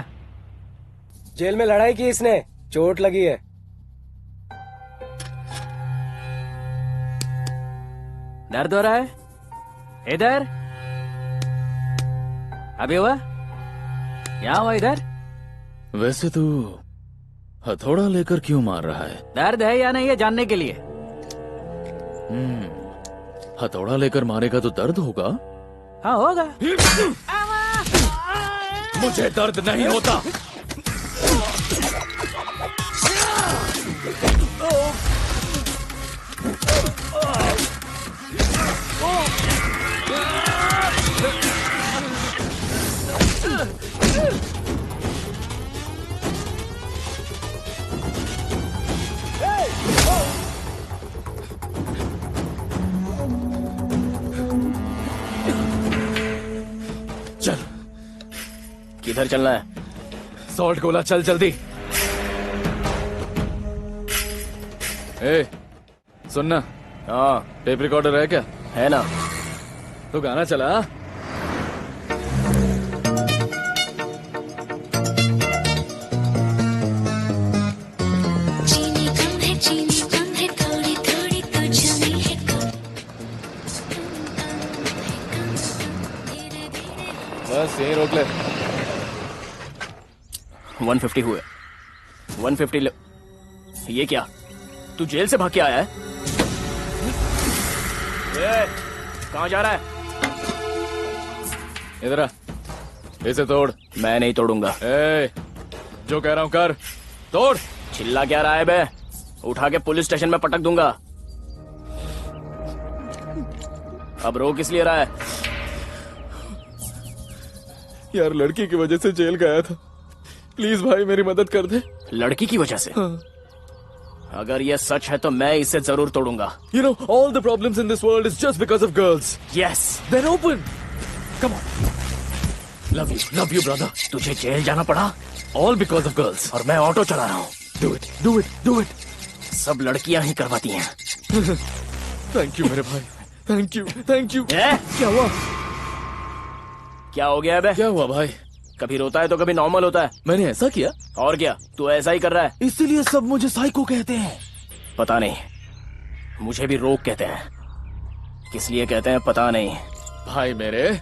जेल में लड़ाई की इसने, चोट लगी है। दर्द हो रहा है? इधर अभी हुआ? क्या हुआ इधर? वैसे तू हथौड़ा लेकर क्यों मार रहा है? दर्द है या नहीं ये जानने के लिए। हथौड़ा लेकर मारेगा तो दर्द होगा? हाँ होगा। मुझे दर्द नहीं होता। चल। किधर चलना है? सॉल्ट गोला, चल जल्दी। ए, सुनना। हाँ, टेप रिकॉर्डर है क्या? है ना। तो गाना चला। चीनी कम है थोड़ी थोड़ी तुझ में है कम। बस यही रोक ले। 150 हुए। 150 ले। ये क्या? तू जेल से भाग के आया है? कहाँ जा रहा है? इधर आ, इसे तोड़। मैं नहीं तोड़ूंगा। जो कह रहा हूँ कर, तोड़। चिल्ला क्या रहा है बे? उठा के पुलिस स्टेशन में पटक दूंगा। अब रो किस लिए रहा है? यार लड़की की वजह से जेल गया था। प्लीज भाई मेरी मदद कर दे। लड़की की वजह से? अगर ये सच है तो मैं इसे जरूर तोड़ूंगा। You know, all the problems in this world is just because of girls. Yes. Then open. Come on. Love you, brother. तुझे जेल जाना पड़ा? All because of girls. और मैं ऑटो चला रहा हूँ। Do it. सब लड़कियां ही करवाती हैं। Thank you मेरे भाई। Thank you. क्या हुआ? क्या हो गया बे? क्या हुआ भाई? कभी रोता है तो कभी नॉर्मल होता है। मैंने ऐसा किया? और क्या, तू ऐसा ही कर रहा है। इसीलिए सब मुझे साइको कहते हैं। पता नहीं, मुझे भी रोग कहते हैं। किस लिए कहते हैं पता नहीं। भाई मेरे,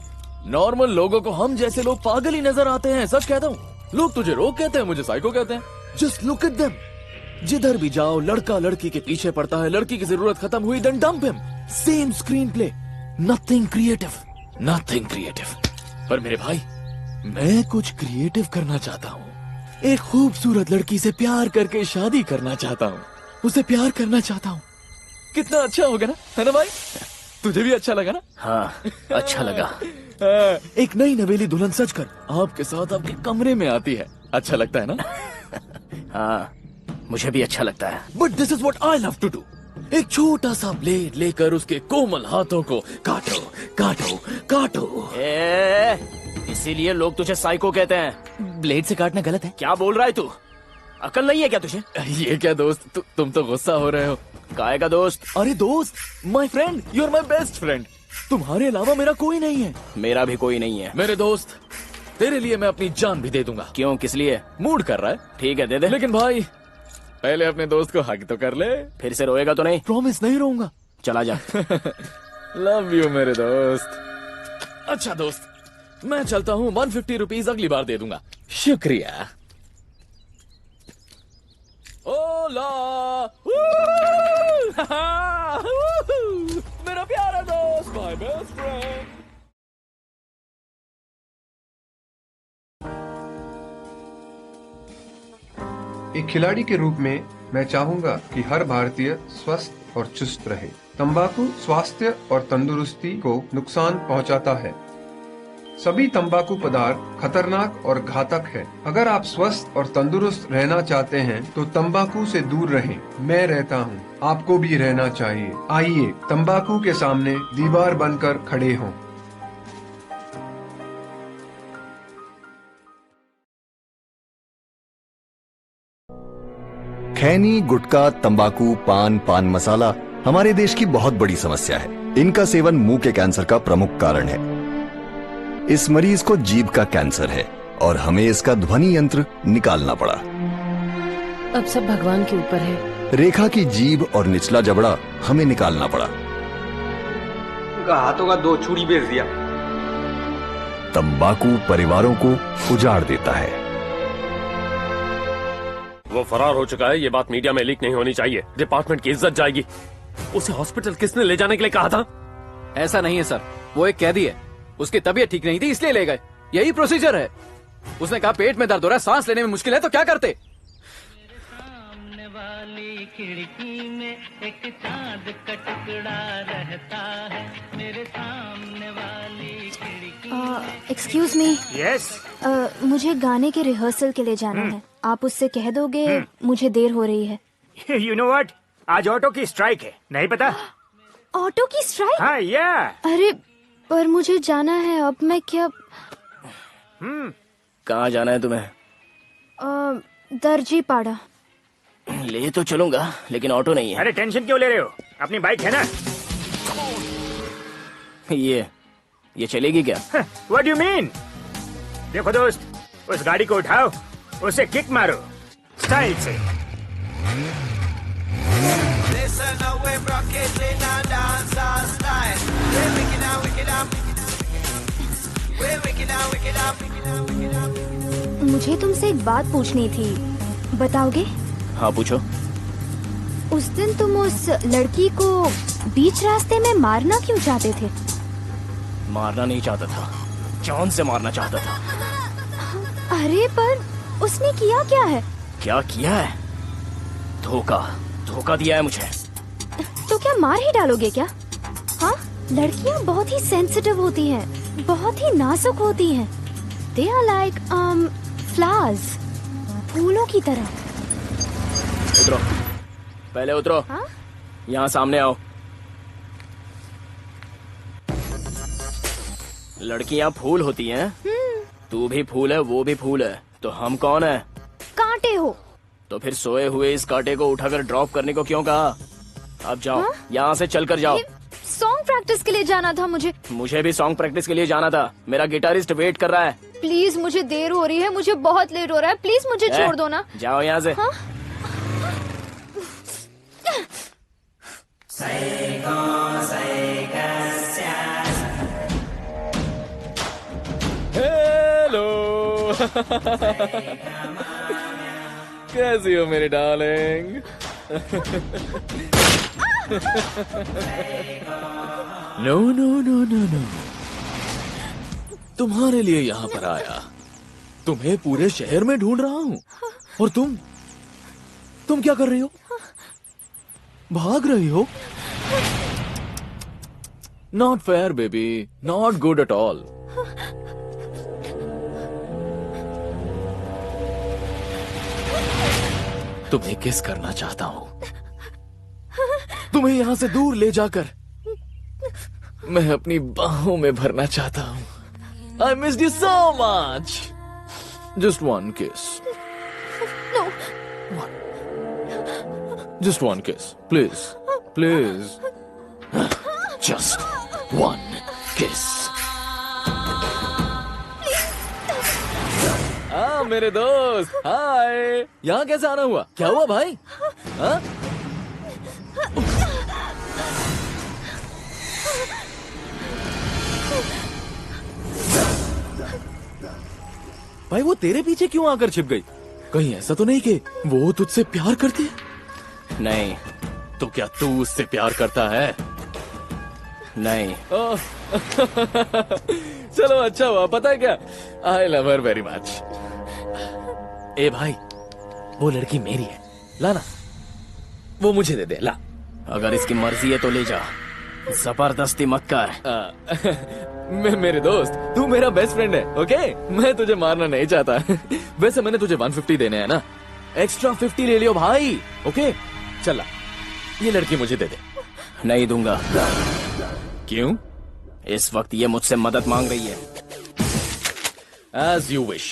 नॉर्मल लोगों को हम जैसे लोग पागल ही नजर आते हैं, सच कहता हूँ। लोग तुझे रोग कहते हैं, मुझे साइको कहते हैं। Just look at them. जिधर भी जाओ लड़का लड़की के पीछे पड़ता है, लड़की की जरूरत खत्म हुई then dump him. Same screenplay, nothing creative, nothing creative. पर मेरे भाई, मैं कुछ क्रिएटिव करना चाहता हूँ। एक खूबसूरत लड़की से प्यार करके शादी करना चाहता हूँ, उसे प्यार करना चाहता हूँ। कितना अच्छा होगा ना, है ना भाई? तुझे भी अच्छा लगा ना? हाँ, अच्छा लगा। एक नई नवेली दुल्हन सजकर आपके साथ आपके कमरे में आती है, अच्छा लगता है ना? हाँ, मुझे भी अच्छा लगता है। But this is what I love to do. एक छोटा सा ब्लेड लेकर उसके कोमल हाथों को काटो काटो काटो। इसीलिए लोग तुझे साइको कहते हैं। ब्लेड से काटना गलत है। क्या बोल रहा है तू? अकल नहीं है क्या तुझे? ये क्या दोस्त, तुम तो गुस्सा हो रहे हो। काय का दोस्त? अरे दोस्त, my friend, you are my best friend. तुम्हारे अलावा मेरा कोई नहीं है। मेरा भी कोई नहीं है। मेरे दोस्त, तेरे लिए मैं अपनी जान भी दे दूंगा। क्यों, किस लिए? मूड कर रहा है। ठीक है, दे दे। लेकिन भाई, पहले अपने दोस्त को हक तो कर ले। फिर से रोएगा तो नहीं? प्रॉमिस, नहीं रोऊंगा। चला जा। लव यू मेरे दोस्त। अच्छा दोस्त, मैं चलता हूँ। 150 रुपीज अगली बार दे दूंगा। शुक्रिया। ओला मेरा प्यारा दोस्त, माय बेस्ट फ्रेंड। एक खिलाड़ी के रूप में मैं चाहूंगा कि हर भारतीय स्वस्थ और चुस्त रहे। तंबाकू स्वास्थ्य और तंदुरुस्ती को नुकसान पहुंचाता है। सभी तंबाकू पदार्थ खतरनाक और घातक है। अगर आप स्वस्थ और तंदुरुस्त रहना चाहते हैं तो तंबाकू से दूर रहें। मैं रहता हूं, आपको भी रहना चाहिए। आइए तंबाकू के सामने दीवार बनकर खड़े हों। खैनी, गुटखा, तंबाकू, पान मसाला हमारे देश की बहुत बड़ी समस्या है। इनका सेवन मुंह के कैंसर का प्रमुख कारण है। इस मरीज को जीभ का कैंसर है और हमें इसका ध्वनि यंत्र निकालना पड़ा। अब सब भगवान के ऊपर है। रेखा की जीभ और निचला जबड़ा हमें निकालना पड़ा। उनका हाथों का 2 चूड़ी बेच दिया। तंबाकू परिवारों को उजाड़ देता है। वो फरार हो चुका है, ये बात मीडिया में लीक नहीं होनी चाहिए। डिपार्टमेंट की इज्जत जाएगी। उसे हॉस्पिटल किसने ले जाने के लिए कहा था? ऐसा नहीं है सर, वो एक कैदी है। उसकी तबीयत ठीक नहीं थी इसलिए ले गए। यही प्रोसीजर है। उसने कहा पेट में दर्द हो रहा है, सांस लेने में मुश्किल है, तो क्या करते? सामने वाली खिड़की में एक चांद का टुकड़ा रहता है। मेरे सामने वाली खिड़की। Excuse me. यस। मुझे गाने के रिहर्सल के लिए जाना है। आप उससे कह दोगे मुझे देर हो रही है। यू नो व्हाट, आज ऑटो की स्ट्राइक है, नहीं पता? ऑटो की स्ट्राइक? हाँ, या। अरे पर मुझे जाना है, अब मैं क्या? कहाँ जाना है तुम्हें? दर्जी पाड़ा। ले तो चलूंगा, लेकिन ऑटो नहीं है। अरे टेंशन क्यों ले रहे हो, अपनी बाइक है ना। ये चलेगी क्या? What do you mean? देखो दोस्त, उस गाड़ी को उठाओ, उसे किक मारो स्टाइल से। मुझे तुमसे एक बात पूछनी थी, बताओगे? हाँ पूछो। उस दिन तुम उस लड़की को बीच रास्ते में मारना क्यों चाहते थे? मारना नहीं चाहता था, जान से मारना चाहता था। अरे पर उसने किया क्या है? क्या किया है? धोखा दिया है मुझे। तो क्या मार ही डालोगे क्या? हाँ, लड़कियाँ बहुत ही सेंसिटिव होती हैं, बहुत ही नाजुक होती हैं। They are like flowers, फूलों की तरह। उतरो, पहले उतरो। हाँ? यहाँ सामने आओ। लड़कियाँ फूल होती हैं। तू भी फूल है, वो भी फूल है, तो हम कौन है? कांटे हो। तो फिर सोए हुए इस कांटे को उठाकर ड्रॉप करने को क्यों कहा? अब जाओ। हाँ? यहाँ से चलकर जाओ। सॉन्ग प्रैक्टिस के लिए जाना था मुझे। मुझे भी सॉन्ग प्रैक्टिस के लिए जाना था। मेरा गिटारिस्ट वेट कर रहा है। प्लीज, मुझे देर हो रही है, मुझे बहुत लेट हो रहा है। प्लीज मुझे छोड़ दो ना। जाओ यहाँ से। हाँ? कैसी हो मेरी darling? No no no no no, तुम्हारे लिए यहाँ पर आया। तुम्हें पूरे शहर में ढूंढ रहा हूँ और तुम क्या कर रही हो? भाग रही हो? Not fair baby, not good at all. तुम्हें किस करना चाहता हूं, तुम्हें यहां से दूर ले जाकर मैं अपनी बाहों में भरना चाहता हूं। आई missed you so much. Just one किस, जस्ट वन किस, प्लीज प्लीज, जस्ट वन किस। हाँ मेरे दोस्त, हाय। यहाँ कैसे आना हुआ? क्या हुआ भाई? हाँ? भाई वो तेरे पीछे क्यों आकर छिप गई? कहीं ऐसा तो नहीं कि वो तुझसे प्यार करती है? नहीं। तो क्या तू उससे प्यार करता है? नहीं। चलो अच्छा हुआ, पता है क्या, I love her very much. ए भाई, वो लड़की मेरी है, लाना, वो मुझे दे दे, ला। अगर इसकी मर्जी है तो ले जा, जबरदस्ती मत कर। मेरे दोस्त, तू मेरा बेस्ट फ्रेंड है, ओके? मैं तुझे मारना नहीं चाहता। वैसे मैंने तुझे 150 देने हैं ना, एक्स्ट्रा 50 ले लियो भाई, ओके? चला, ये लड़की मुझे दे दे। नहीं दूंगा। क्यों? इस वक्त ये मुझसे मदद मांग रही है। As you wish.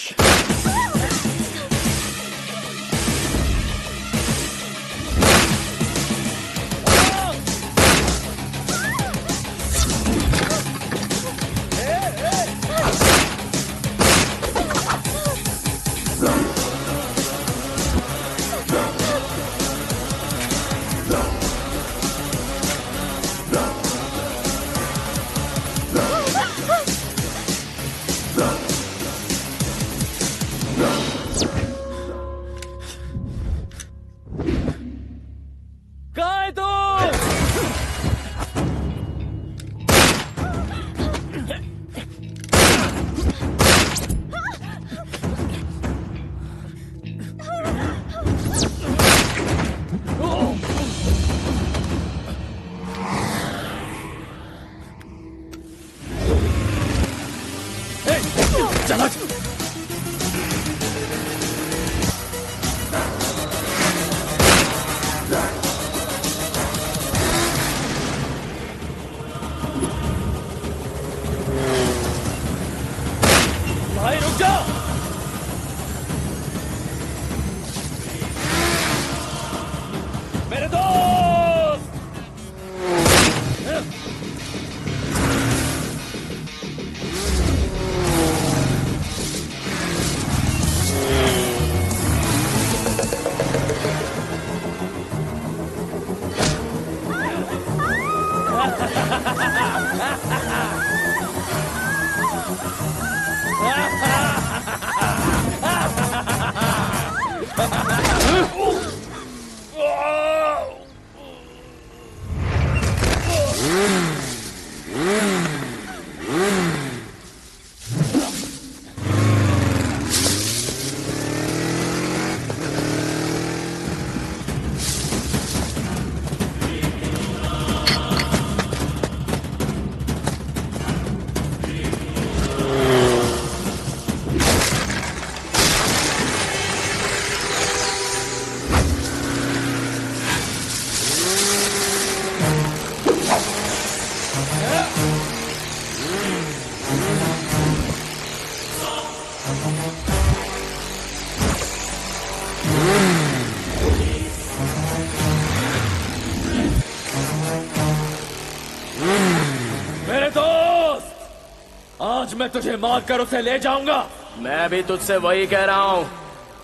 आज मैं तुझे मार कर उसे ले जाऊंगा। मैं भी तुझसे वही कह रहा हूँ,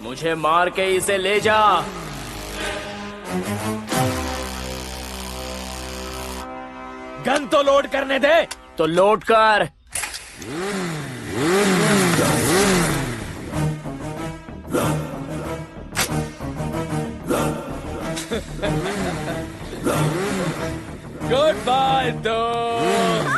मुझे मार के इसे ले जा। गन तो लोड करने दे। तो लोड कर। गुड बाय दोस्त।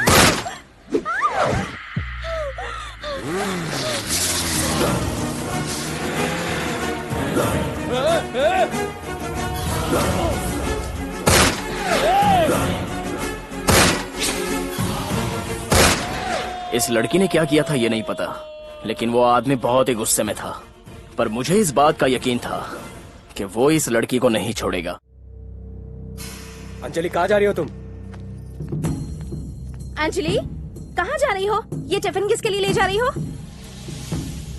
इस लड़की ने क्या किया था ये नहीं पता, लेकिन वो आदमी बहुत ही गुस्से में था। पर मुझे इस बात का यकीन था कि वो इस लड़की को नहीं छोड़ेगा। अंजलि कहाँ जा रही हो तुम? अंजलि कहाँ जा रही हो? ये टिफिन किसके लिए ले जा रही हो?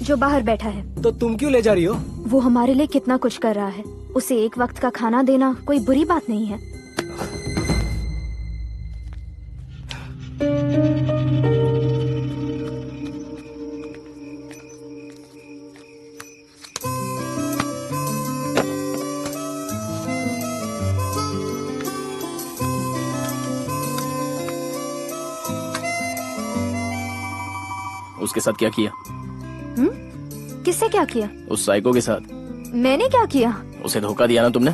जो बाहर बैठा है। तो तुम क्यों ले जा रही हो? वो हमारे लिए कितना कुछ कर रहा है, उसे एक वक्त का खाना देना कोई बुरी बात नहीं है। उसके साथ क्या किया? किससे क्या किया? उस साइको के साथ। मैंने क्या किया? उसे धोखा दिया ना तुमने।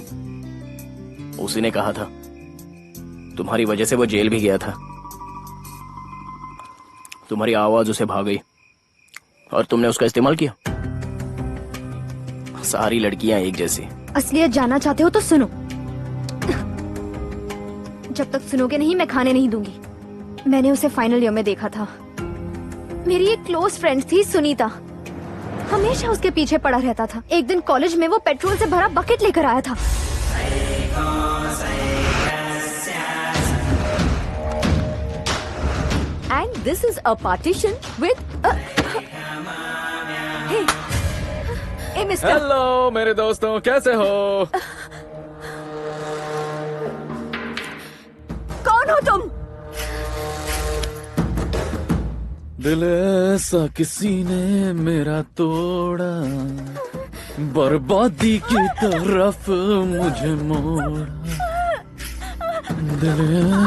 उसी ने कहा था तुम्हारी वजह से वो जेल भी गया था। तुम्हारी आवाज उसे भाग गई और तुमने उसका इस्तेमाल किया। सारी लड़कियां एक जैसी। असलियत जानना चाहते हो तो सुनो। जब तक सुनोगे नहीं मैं खाने नहीं दूंगी। मैंने उसे फाइनल ईयर में देखा था। मेरी एक क्लोज फ्रेंड थी सुनीता, हमेशा उसके पीछे पड़ा रहता था। एक दिन कॉलेज में वो पेट्रोल से भरा बकेट लेकर आया था। And this is a partition with a... Hey, mister. Hello मेरे दोस्तों, कैसे हो? कौन हो तुम? दिल ऐसा किसी ने मेरा तोड़ा, बर्बादी की तरफ मुझे मोड़ा। दिल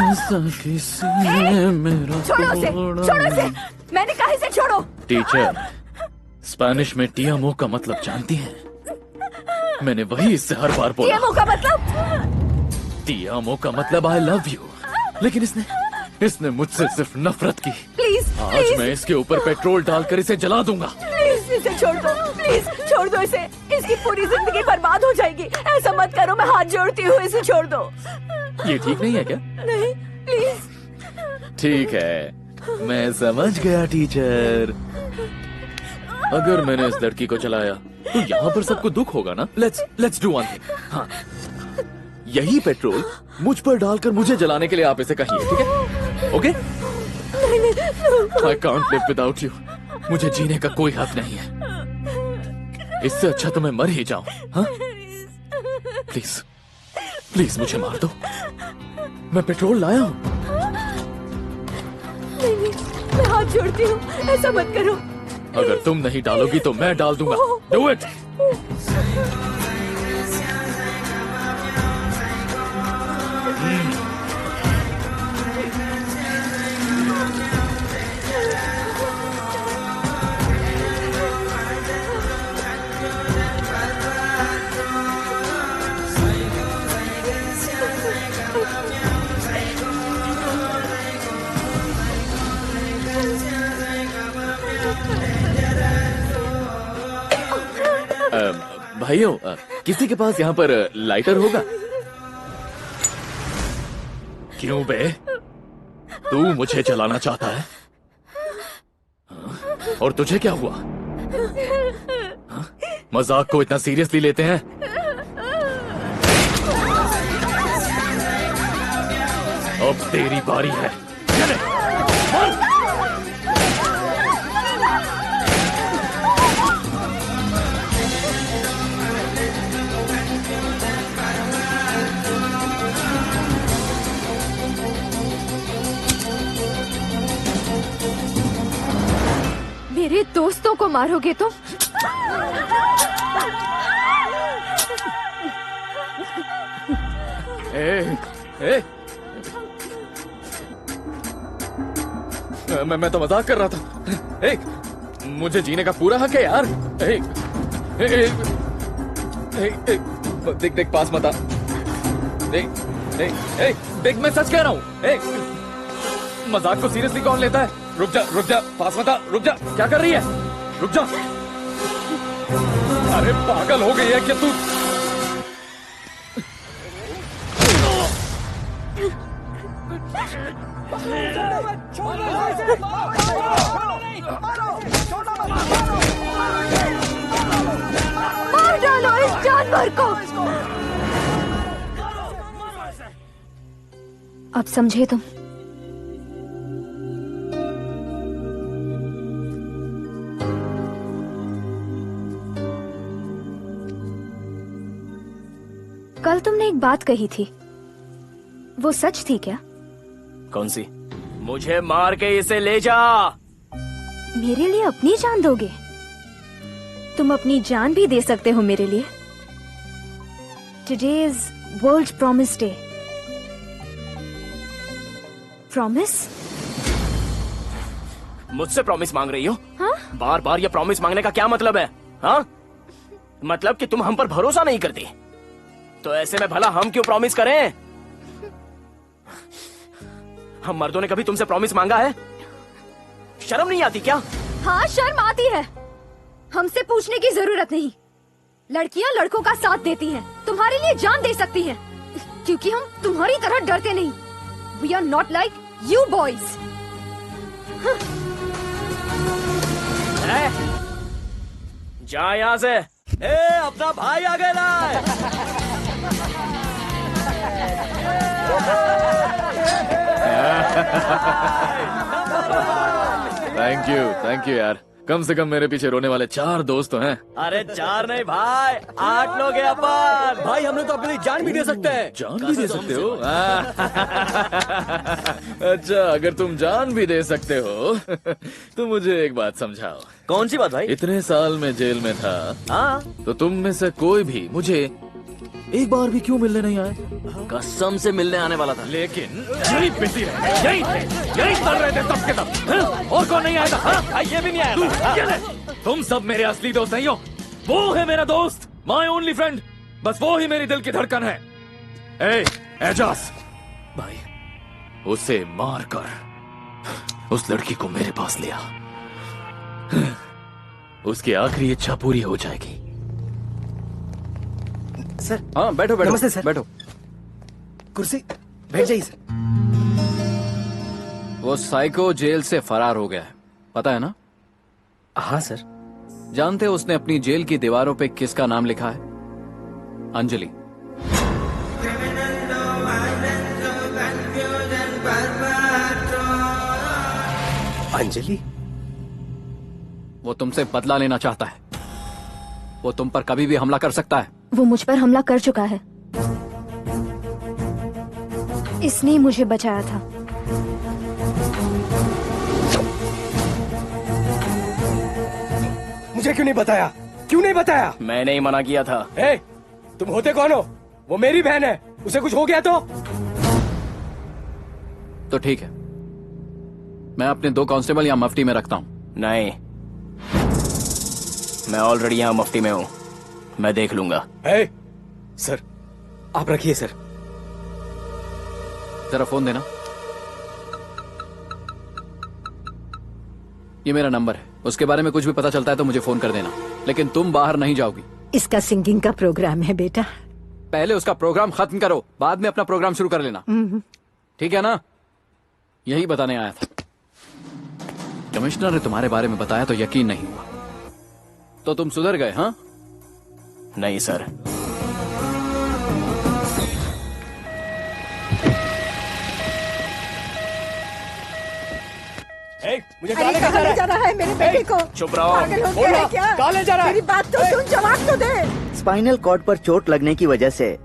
ऐसा किसी ने मेरा छोड़ो उसे, तोड़ा। छोड़ो उसे। मैंने कहा इसे छोड़ो। टीचर, स्पेनिश में टियामो का मतलब जानती हैं? मैंने वही इससे हर बार बोला। टियामो का मतलब? टियामो का मतलब आई लव यू, लेकिन इसने मुझसे सिर्फ नफरत की। प्लीज आज मैं इसके ऊपर पेट्रोल डालकर इसे जला दूंगा। प्लीज इसे छोड़ दो, प्लीज छोड़ दो इसे। इसकी पूरी जिंदगी बर्बाद हो जाएगी। ऐसा मत करो, मैं हाथ जोड़ती हूँ, इसे छोड़ दो। ये ठीक नहीं है क्या? नहीं, प्लीज। ठीक है, मैं समझ गया टीचर। अगर मैंने इस लड़की को चलाया तो यहाँ पर सबको दुख होगा ना। Let's do one thing. हाँ, यही पेट्रोल मुझ पर डालकर मुझे जलाने के लिए आप इसे कहिए, ठीक है? Okay? I can't live without you. मुझे जीने का कोई हक नहीं है। इससे अच्छा तो मैं मर ही जाऊं। हाँ? प्लीज प्लीज मुझे मार दो। मैं पेट्रोल लाया हूँ। नहीं, मैं हाथ जोड़ती हूँ, ऐसा मत करो। अगर तुम नहीं डालोगी तो मैं डाल दूंगा। Do it. भाइयों, किसी के पास यहाँ पर लाइटर होगा? क्यों बे? तू मुझे जलाना चाहता है? और तुझे क्या हुआ? मजाक को इतना सीरियसली लेते हैं? अब तेरी बारी है। मेरे दोस्तों को मारोगे तो? ए, मैं तो मजाक कर रहा था। ए, मुझे जीने का पूरा हक है यार। ए, ए, ए, ए, ए, देख पास मत आ। देख मैं सच कह रहा हूँ। मजाक को सीरियसली कौन लेता है? रुक जा, पास मत आ, रुक जा। क्या कर रही है? रुक जा। अरे पागल हो गई है क्या तू? मार डालो इस जानवर को। अब समझे तुम? कल तुमने एक बात कही थी, वो सच थी क्या? कौन सी? मुझे मार के इसे ले जा। मेरे लिए अपनी जान दोगे? तुम अपनी जान भी दे सकते हो मेरे लिए। Today is world promise day. Promise? मुझसे प्रॉमिस मांग रही हो? हाँ? बार बार ये प्रॉमिस मांगने का क्या मतलब है? हाँ? मतलब कि तुम हम पर भरोसा नहीं करती। तो ऐसे में भला हम क्यों प्रॉमिस करें? हम मर्दों ने कभी तुमसे प्रॉमिस मांगा है? शर्म नहीं आती क्या? हाँ, शर्म आती है। हमसे पूछने की जरूरत नहीं। लड़कियां लड़कों का साथ देती हैं, तुम्हारे लिए जान दे सकती हैं, क्योंकि हम तुम्हारी तरह डरते नहीं। We are not like you boys. जा यहाँ से। अपना भाई आगे लाए। थैंक यू यार। कम से कम मेरे पीछे रोने वाले 4 दोस्त तो हैं। अरे 4 नहीं भाई, 8 लोग हैं अपन। भाई हम लोग तो अपनी जान भी दे सकते हैं। जान भी दे सकते हो? अच्छा, अगर तुम जान भी दे सकते हो तो मुझे एक बात समझाओ। कौन सी बात भाई? इतने साल में जेल में था, हाँ, तो तुम में से कोई भी मुझे एक बार भी क्यों मिलने नहीं आए? कसम से मिलने आने वाला था, लेकिन यही बिजी रहे, यही चल रहे थे तब के तब। और कौन नहीं आया था? ये भी नहीं आया था। तुम सब मेरे असली दोस्त नहीं हो। वो है मेरा दोस्त, माय ओनली फ्रेंड। बस वो ही मेरी दिल की धड़कन है। एजाज भाई, उसे मार कर उस लड़की को मेरे पास लिया। उसकी आखिरी इच्छा पूरी हो जाएगी। सर। हाँ बैठो बैठो। नमस्ते सर। बैठो। कुर्सी बैठ जाइए सर। वो साइको जेल से फरार हो गया है, पता है ना? हाँ सर। जानते हो उसने अपनी जेल की दीवारों पे किसका नाम लिखा है? अंजलि। अंजलि? वो तुमसे बदला लेना चाहता है। वो तुम पर कभी भी हमला कर सकता है। वो मुझ पर हमला कर चुका है। इसने मुझे बचाया था। मुझे क्यों नहीं बताया? क्यों नहीं बताया? मैंने ही मना किया था। तुम होते कौन हो? वो मेरी बहन है, उसे कुछ हो गया तो ठीक है, मैं अपने 2 कांस्टेबल यहाँ मफ्टी में रखता हूँ। नहीं, मैं ऑलरेडी यहाँ मफ्टी में हूँ, मैं देख लूंगा। सर आप रखिए सर। जरा फोन देना। ये मेरा नंबर है, उसके बारे में कुछ भी पता चलता है तो मुझे फोन कर देना, लेकिन तुम बाहर नहीं जाओगी। इसका सिंगिंग का प्रोग्राम है बेटा। पहले उसका प्रोग्राम खत्म करो, बाद में अपना प्रोग्राम शुरू कर लेना, ठीक है ना? यही बताने आया था। कमिश्नर ने तुम्हारे बारे में बताया तो यकीन नहीं हुआ, तो तुम सुधर गए? हाँ? नहीं सर। मुझे कहाँ ले जा रहा है मेरे बेटे को? चुप रहो। पागल हो गया है क्या? कहाँ ले जा रहा है? मेरी बात तो सुन, जवाब तो दे। स्पाइनल कॉर्ड पर चोट लगने की वजह से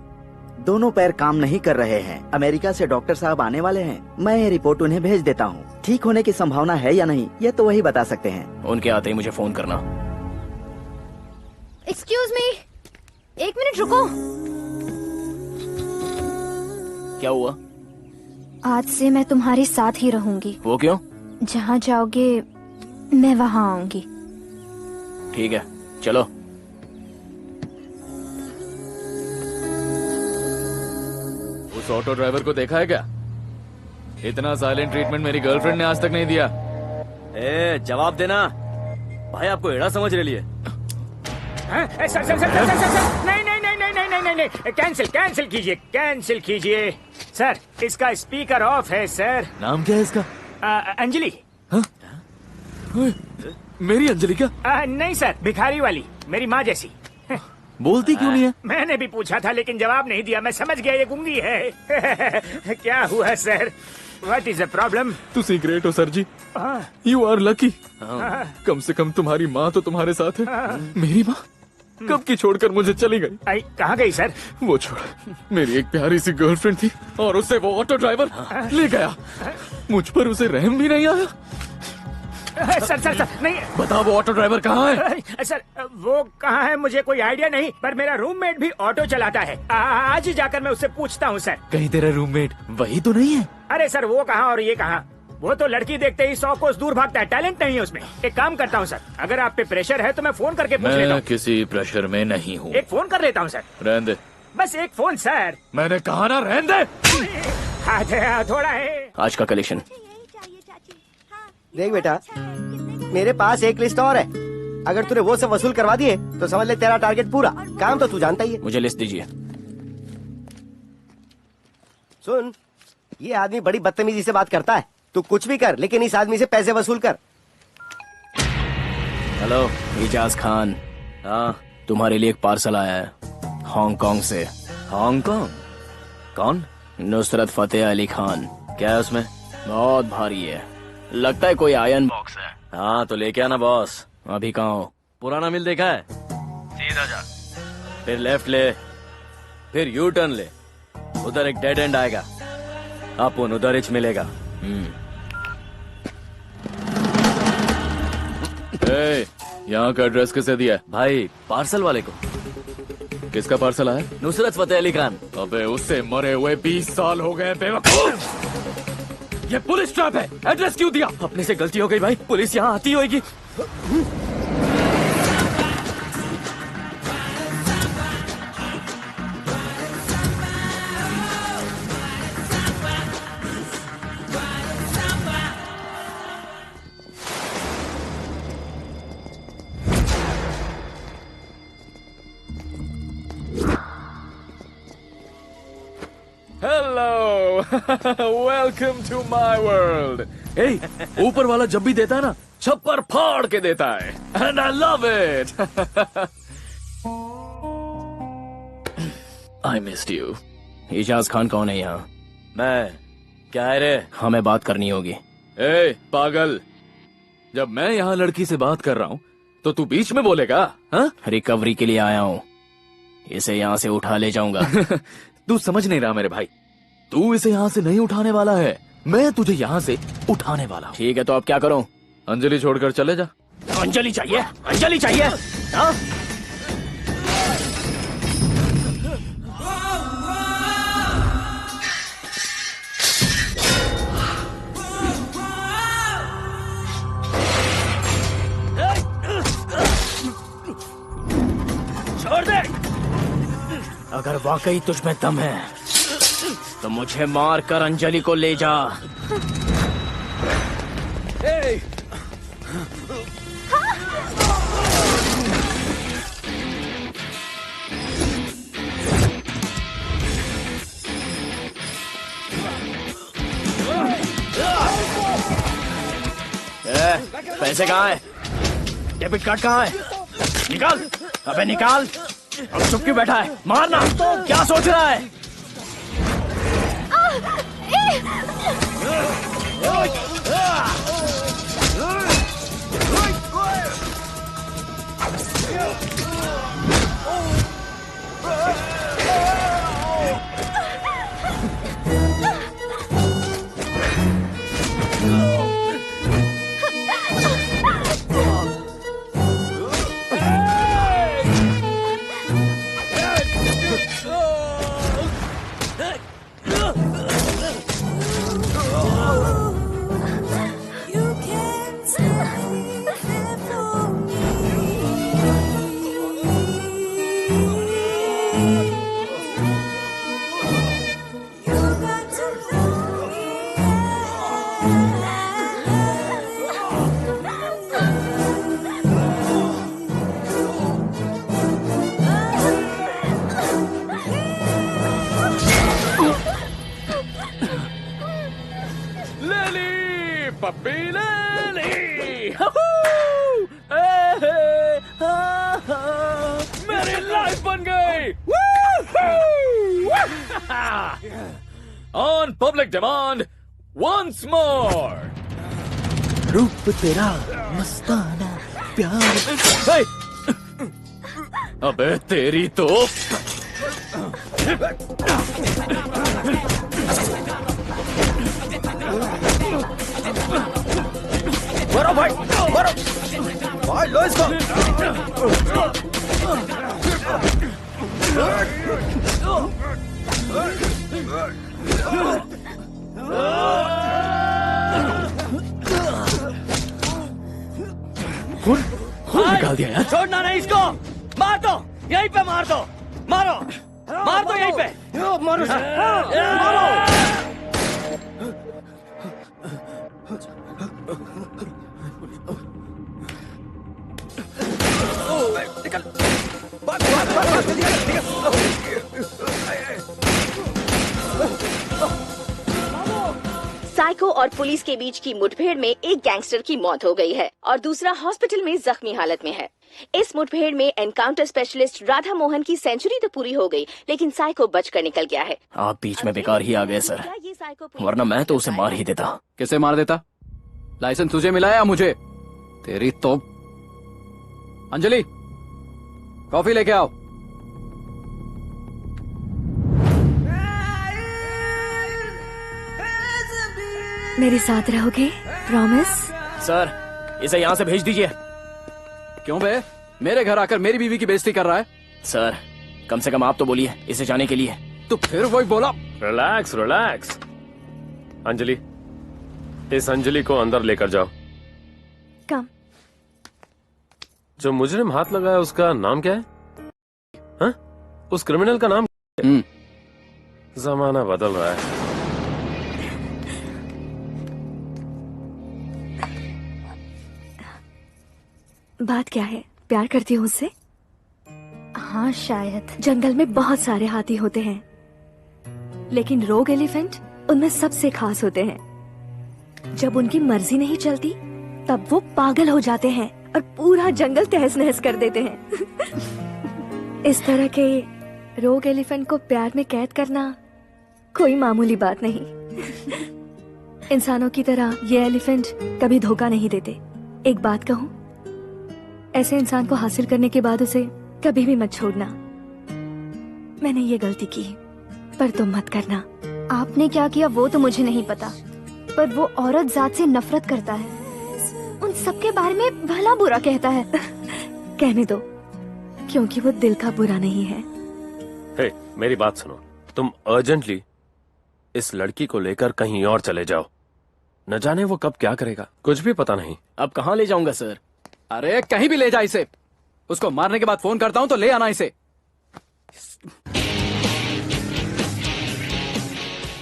दोनों पैर काम नहीं कर रहे हैं। अमेरिका से डॉक्टर साहब आने वाले हैं, मैं ये रिपोर्ट उन्हें भेज देता हूँ। ठीक होने की संभावना है या नहीं, ये तो वही बता सकते हैं। उनके आते ही मुझे फोन करना। एक्सक्यूज मी, 1 मिनट रुको। क्या हुआ? आज से मैं तुम्हारे साथ ही रहूंगी। वो क्यों? जहाँ जाओगे मैं वहाँ आऊंगी। ठीक है, चलो। उस ऑटो ड्राइवर को देखा है क्या? इतना साइलेंट ट्रीटमेंट मेरी गर्लफ्रेंड ने आज तक नहीं दिया। ए, जवाब देना भाई, आपको एड़ा समझ रही है? सर, नहीं, कैंसिल कीजिए सर। इसका स्पीकर ऑफ है सर। नाम क्या है इसका? अंजलि। मेरी अंजलि क्या? नहीं सर, भिखारी वाली, मेरी माँ जैसी। बोलती क्यों नहीं है? मैंने भी पूछा था लेकिन जवाब नहीं दिया। मैं समझ गया ये गूंगी है। क्या हुआ sir? What is the problem? तुसी ग्रेट हो sir ji. You are lucky. कम से कम तुम्हारी माँ तो तुम्हारे साथ है। मेरी माँ कब की छोड़कर मुझे चली गई। कहाँ गई सर? वो छोड़, मेरी एक प्यारी सी गर्लफ्रेंड थी और उससे वो ऑटो ड्राइवर ले गया। मुझ पर उसे रहम भी नहीं आया। सर नहीं। बता वो ऑटो ड्राइवर कहाँ है? सर वो कहाँ है मुझे कोई आइडिया नहीं, पर मेरा रूममेट भी ऑटो चलाता है। आज ही जाकर मैं उससे पूछता हूँ सर। कहीं तेरा रूममेट वही तो नहीं है? अरे सर वो कहाँ और ये कहाँ, वो तो लड़की देखते ही 100 कोस दूर भागता है। टैलेंट नहीं है उसमें। एक काम करता हूँ सर, अगर आप पे प्रेशर है तो मैं फोन करके पूछ लेता मैं हूँ। किसी प्रेशर में नहीं हूँ। एक फोन कर लेता हूँ सर। रहने दे। बस एक फोन सर। मैंने कहा ना रहने दे। थोड़ा है। आज का कलेक्शन देख बेटा, मेरे पास एक लिस्ट और है। अगर तूने वो सब वसूल करवा दिए तो समझ ले तेरा टारगेट पूरा। काम तो तू जानता ही है। मुझे लिस्ट दीजिए। सुन, ये आदमी बड़ी बदतमीजी से बात करता है। तू कुछ भी कर लेकिन इस आदमी से पैसे वसूल कर। हेलो इजाज खान। हाँ, तुम्हारे लिए एक पार्सल आया है हांगकांग से। हांगकांग? कौन? नुसरत फतेह अली खान। क्या है उसमें? बहुत भारी है, लगता है कोई आयरन बॉक्स है। हाँ तो लेके आना बॉस। अभी कहाँ हो? पुराना मिल देखा है? सीधा जा, फिर लेफ्ट ले, फिर यू टर्न ले, उधर एक डेड एंड आएगा, अपन उधर ही मिलेगा। यहाँ का एड्रेस किसे दिया है? भाई पार्सल वाले को। किसका पार्सल आया? नुसरत फतेह अली खान। अबे उससे मरे हुए 20 साल हो गए बेवकूफ। ये पुलिस ट्रैप है, एड्रेस क्यों दिया? अपने से गलती हो गई भाई, पुलिस यहाँ आती होगी। Hello, welcome to my world. ऊपर वाला जब भी देता है ना, छप्पर फाड़ के देता है, and I love it. I missed you. Ijaz Khan कौन है यहाँ? मैं। क्या है रे? हमें बात करनी होगी। ए पागल, जब मैं यहाँ लड़की से बात कर रहा हूँ तो तू बीच में बोलेगा? हाँ? रिकवरी के लिए आया हूँ, इसे यहाँ से उठा ले जाऊंगा। तू समझ नहीं रहा मेरे भाई, तू इसे यहाँ से नहीं उठाने वाला है, मैं तुझे यहाँ से उठाने वाला हूँ। ठीक है तो अब क्या करूँ? अंजलि छोड़कर चले जा। अंजलि चाहिए? अंजलि चाहिए? हाँ? छोड़ दे। अगर वाकई तुझ में दम है तो मुझे मार कर अंजलि को ले जा। पैसे कहाँ है? डेबिट कार्ड कहाँ है? निकाल। अबे निकाल। अब चुप क्यों बैठा है? मारना। क्या सोच रहा है? मेरी लाइफ बन गई। On public demand once more. रूप तेरा मस्ताना प्यार। अबे तेरी तो मारो भाई, मारो भाई, लो इसको। खून निकाल दिया यार। छोड़ना नहीं इसको, मार दो, यहीं पे मार दो, मारो, मार दो यहीं पे, मारो मारो। साइको और पुलिस के बीच की मुठभेड़ में एक गैंगस्टर की मौत हो गई है और दूसरा हॉस्पिटल में जख्मी हालत में है। इस मुठभेड़ में एनकाउंटर स्पेशलिस्ट राधा मोहन की सेंचुरी तो पूरी हो गई, लेकिन साइको बचकर निकल गया है। आप बीच में बेकार ही आ गए सर, वरना मैं तो उसे मार ही देता। किसे मार देता? लाइसेंस तुझे मिला या मुझे? तेरी तो। अंजलि, कॉफी लेके आओ। मेरे साथ रहोगे? प्रॉमिस? सर, इसे यहाँ से भेज दीजिए। क्यों बे? मेरे घर आकर मेरी बीवी की बेइज्जती कर रहा है? सर, कम से कम आप तो बोलिए इसे जाने के लिए। तो फिर वही बोला। Relax relax. अंजलि, इस अंजलि को अंदर लेकर जाओ। कम। जो मुजरिम हाथ लगाया उसका नाम क्या है? हाँ? उस क्रिमिनल का नाम क्या है? जमाना बदल रहा है। बात क्या है? प्यार करती हूँ उससे? हाँ शायद। जंगल में बहुत सारे हाथी होते हैं, लेकिन रोग एलिफेंट उनमें सबसे खास होते हैं। जब उनकी मर्जी नहीं चलती तब वो पागल हो जाते हैं और पूरा जंगल तहस नहस कर देते हैं। इस तरह के रोग एलिफेंट को प्यार में कैद करना कोई मामूली बात नहीं। इंसानों की तरह ये एलिफेंट कभी धोखा नहीं देते। एक बात कहूँ, ऐसे इंसान को हासिल करने के बाद उसे कभी भी मत छोड़ना। मैंने ये गलती की, पर तुम मत करना। आपने क्या किया वो तो मुझे नहीं पता, पर वो औरत जात से नफरत करता है, उन सबके बारे में भला बुरा कहता है। कहने दो, क्योंकि वो दिल का बुरा नहीं है। हे, मेरी बात सुनो। तुम अर्जेंटली इस लड़की को लेकर कहीं और चले जाओ। न जाने वो कब क्या करेगा, कुछ भी पता नहीं। अब कहाँ ले जाऊंगा सर? अरे कहीं भी ले जा इसे। उसको मारने के बाद फोन करता हूँ तो ले आना इसे।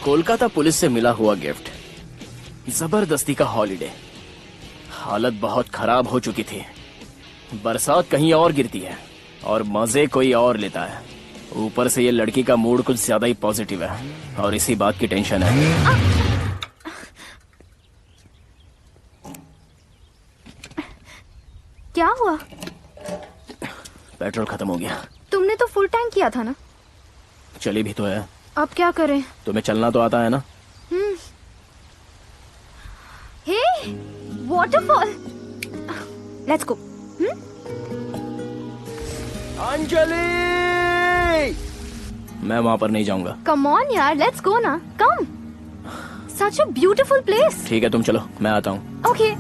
कोलकाता पुलिस से मिला हुआ गिफ्ट, जबरदस्ती का हॉलिडे। हालत बहुत खराब हो चुकी थी, बरसात कहीं और गिरती है और मजे कोई और लेता है। ऊपर से ये लड़की का मूड कुछ ज्यादा ही पॉजिटिव है और इसी बात की टेंशन है। क्या हुआ? पेट्रोल खत्म हो गया। तुमने तो फुल टैंक किया था ना? चली भी तो है। अब क्या करें? तुम्हें चलना तो आता है ना? Hey, waterfall. Let's go. Anjali! मैं वहां पर नहीं जाऊंगा। कम ऑन यार, लेट्स गो ना। कम। सच अ ब्यूटीफुल प्लेस। ठीक है, तुम चलो, मैं आता हूँ। ओके।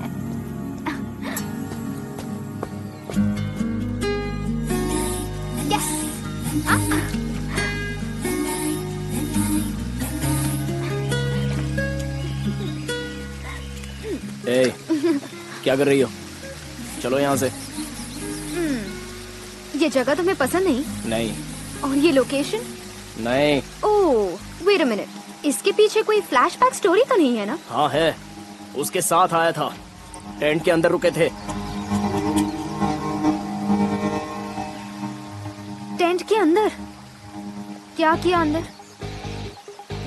ए, क्या कर रही हो? चलो यहाँ से। ये जगह तुम्हें पसंद नहीं? नहीं। और ये लोकेशन? नहीं। ओह, वेट अ मिनट। इसके पीछे कोई फ्लैशबैक स्टोरी तो नहीं है ना? हाँ है, उसके साथ आया था, टेंट के अंदर रुके थे। टेंट के अंदर? क्या किया अंदर?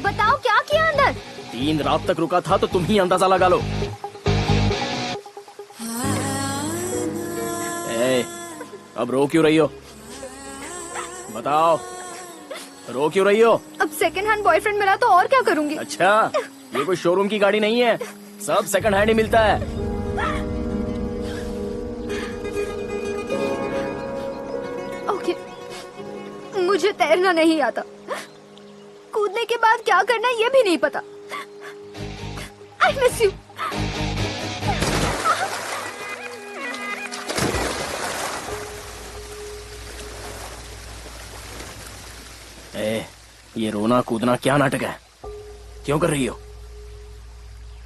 बताओ क्या किया अंदर? 3 रात तक रुका था तो तुम ही अंदाजा लगा लो। अब रो क्यों रही हो? बताओ, रो क्यों रही हो? अब सेकंड हैंड बॉयफ्रेंड मिला तो और क्या करूंगी? अच्छा, ये कोई शोरूम की गाड़ी नहीं है, सब सेकंड हैंड ही मिलता है। ओके, मुझे तैरना नहीं आता, कूदने के बाद क्या करना है ये भी नहीं पता। I miss you. ये रोना कूदना क्या नाटक है? क्यों कर रही हो?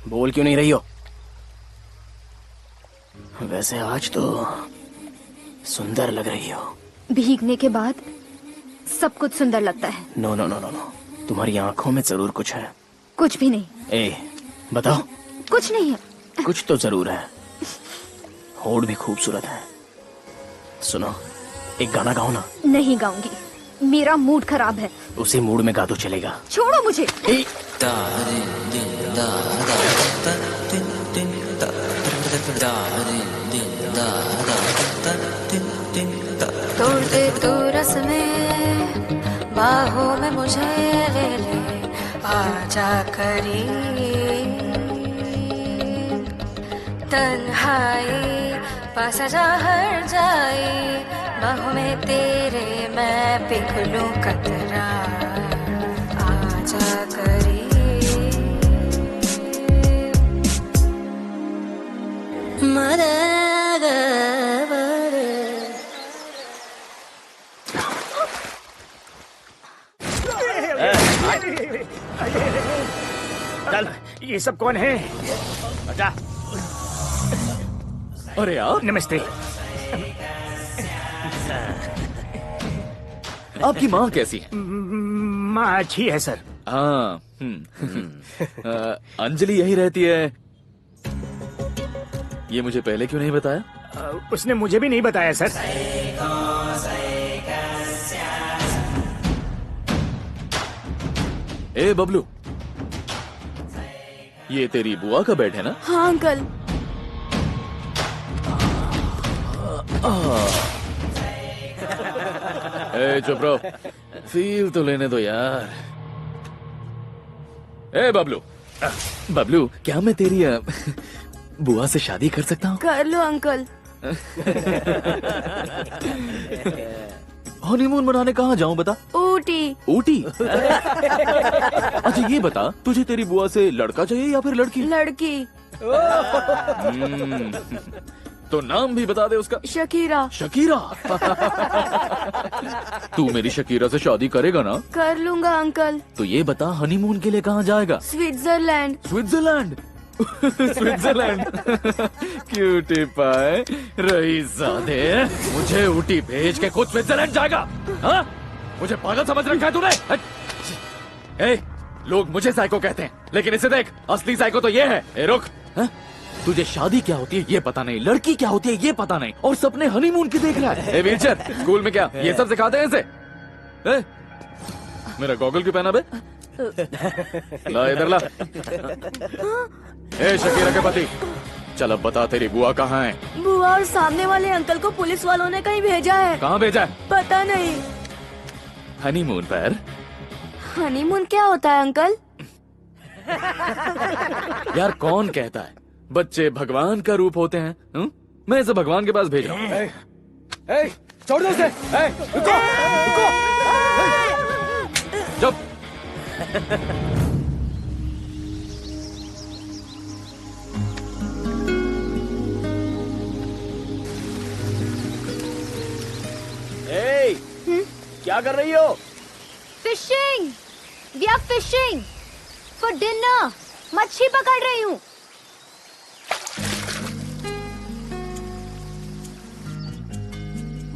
बोल क्यों नहीं रही हो? वैसे आज तो सुंदर लग रही हो। भीगने के बाद सब कुछ सुंदर लगता है। No no no no no, तुम्हारी आंखों में जरूर कुछ है। कुछ भी नहीं। बताओ। कुछ नहीं है। कुछ तो जरूर है। होठ भी खूबसूरत है। सुनो, एक गाना गाओ ना। नहीं गाऊंगी, मेरा मूड खराब है। उसी मूड में गा दो चलेगा। छोड़ो मुझे। तोड़ दे तू रस में, बाहों में मुझे ले ले, आजा करीब, तन्हाई पास जा हर जाए, बाहों में तेरे मैं पिघलूं कतरा, आजा करीब। चल, ये सब कौन है? अच्छा। अरे यार, नमस्ते। आपकी माँ कैसी है? माँ अच्छी है सर। हाँ। अंजलि यही रहती है। ये मुझे पहले क्यों नहीं बताया? उसने मुझे भी नहीं बताया सर। ए बबलू, ये तेरी बुआ का बेड है ना? हाँ अंकल। ए चुप रहो, फील तो लेने दो यार। ए बबलू, बबलू क्या मैं तेरी बुआ से शादी कर सकता हूँ? कर लो अंकल। हनीमून मनाने कहाँ जाऊँ बता? ऊटी। ऊटी? अच्छा ये बता, तुझे तेरी बुआ से लड़का चाहिए या फिर लड़की? लड़की। तो नाम भी बता दे उसका। शकीरा। शकीरा? तू मेरी शकीरा से शादी करेगा ना? कर लूंगा अंकल। तो ये बता, हनीमून के लिए कहाँ जाएगा? स्विट्जरलैंड। स्विट्जरलैंड? स्विट्जरलैंड? क्यूटी पाए रईसजादे, मुझे ऊटी भेज के खुद स्विट्जरलैंड जाएगा? हाँ? मुझे पागल समझ रखा है तूने? ए, लोग मुझे साइको कहते हैं, लेकिन इसे देख, असली साइको तो ये है। ए रुक, हाँ? तुझे शादी क्या होती है ये पता नहीं, लड़की क्या होती है ये पता नहीं, और सपने हनीमून की देख रहा है। ए वीरचर, स्कूल में क्या ये सब सिखाते हैं इसे? ए, मेरा गॉगल क्यों पहना बे? ला इधर ला। ए शकीरा के पति, चल अब बता तेरी बुआ कहाँ है? बुआ और सामने वाले अंकल को पुलिस वालों ने कहीं भेजा है। कहाँ भेजा है? पता नहीं। हनीमून पर। हनीमून क्या होता है अंकल? यार कौन कहता है बच्चे भगवान का रूप होते हैं? मैं इसे भगवान के पास भेज रहा हूँ। छोड़ दो उसे। रुको, रुको। चुप। क्या कर रही हो? Fishing. We are fishing for dinner. मच्छी पकड़ रही हूँ।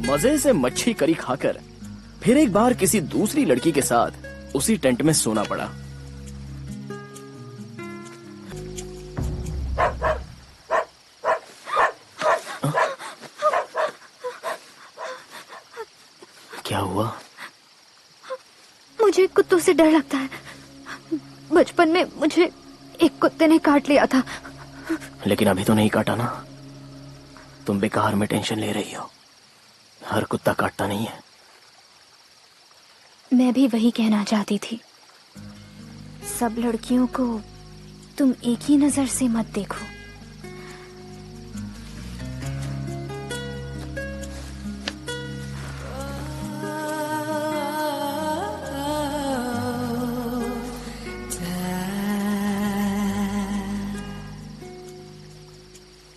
मजे से मच्छी करी खाकर फिर एक बार किसी दूसरी लड़की के साथ उसी टेंट में सोना पड़ा। क्या हुआ? मुझे कुत्तों से डर लगता है। बचपन में मुझे एक कुत्ते ने काट लिया था। लेकिन अभी तो नहीं काटा ना। तुम बेकार में टेंशन ले रही हो। हर कुत्ता काटता नहीं है। मैं भी वही कहना चाहती थी। सब लड़कियों को तुम एक ही नजर से मत देखो।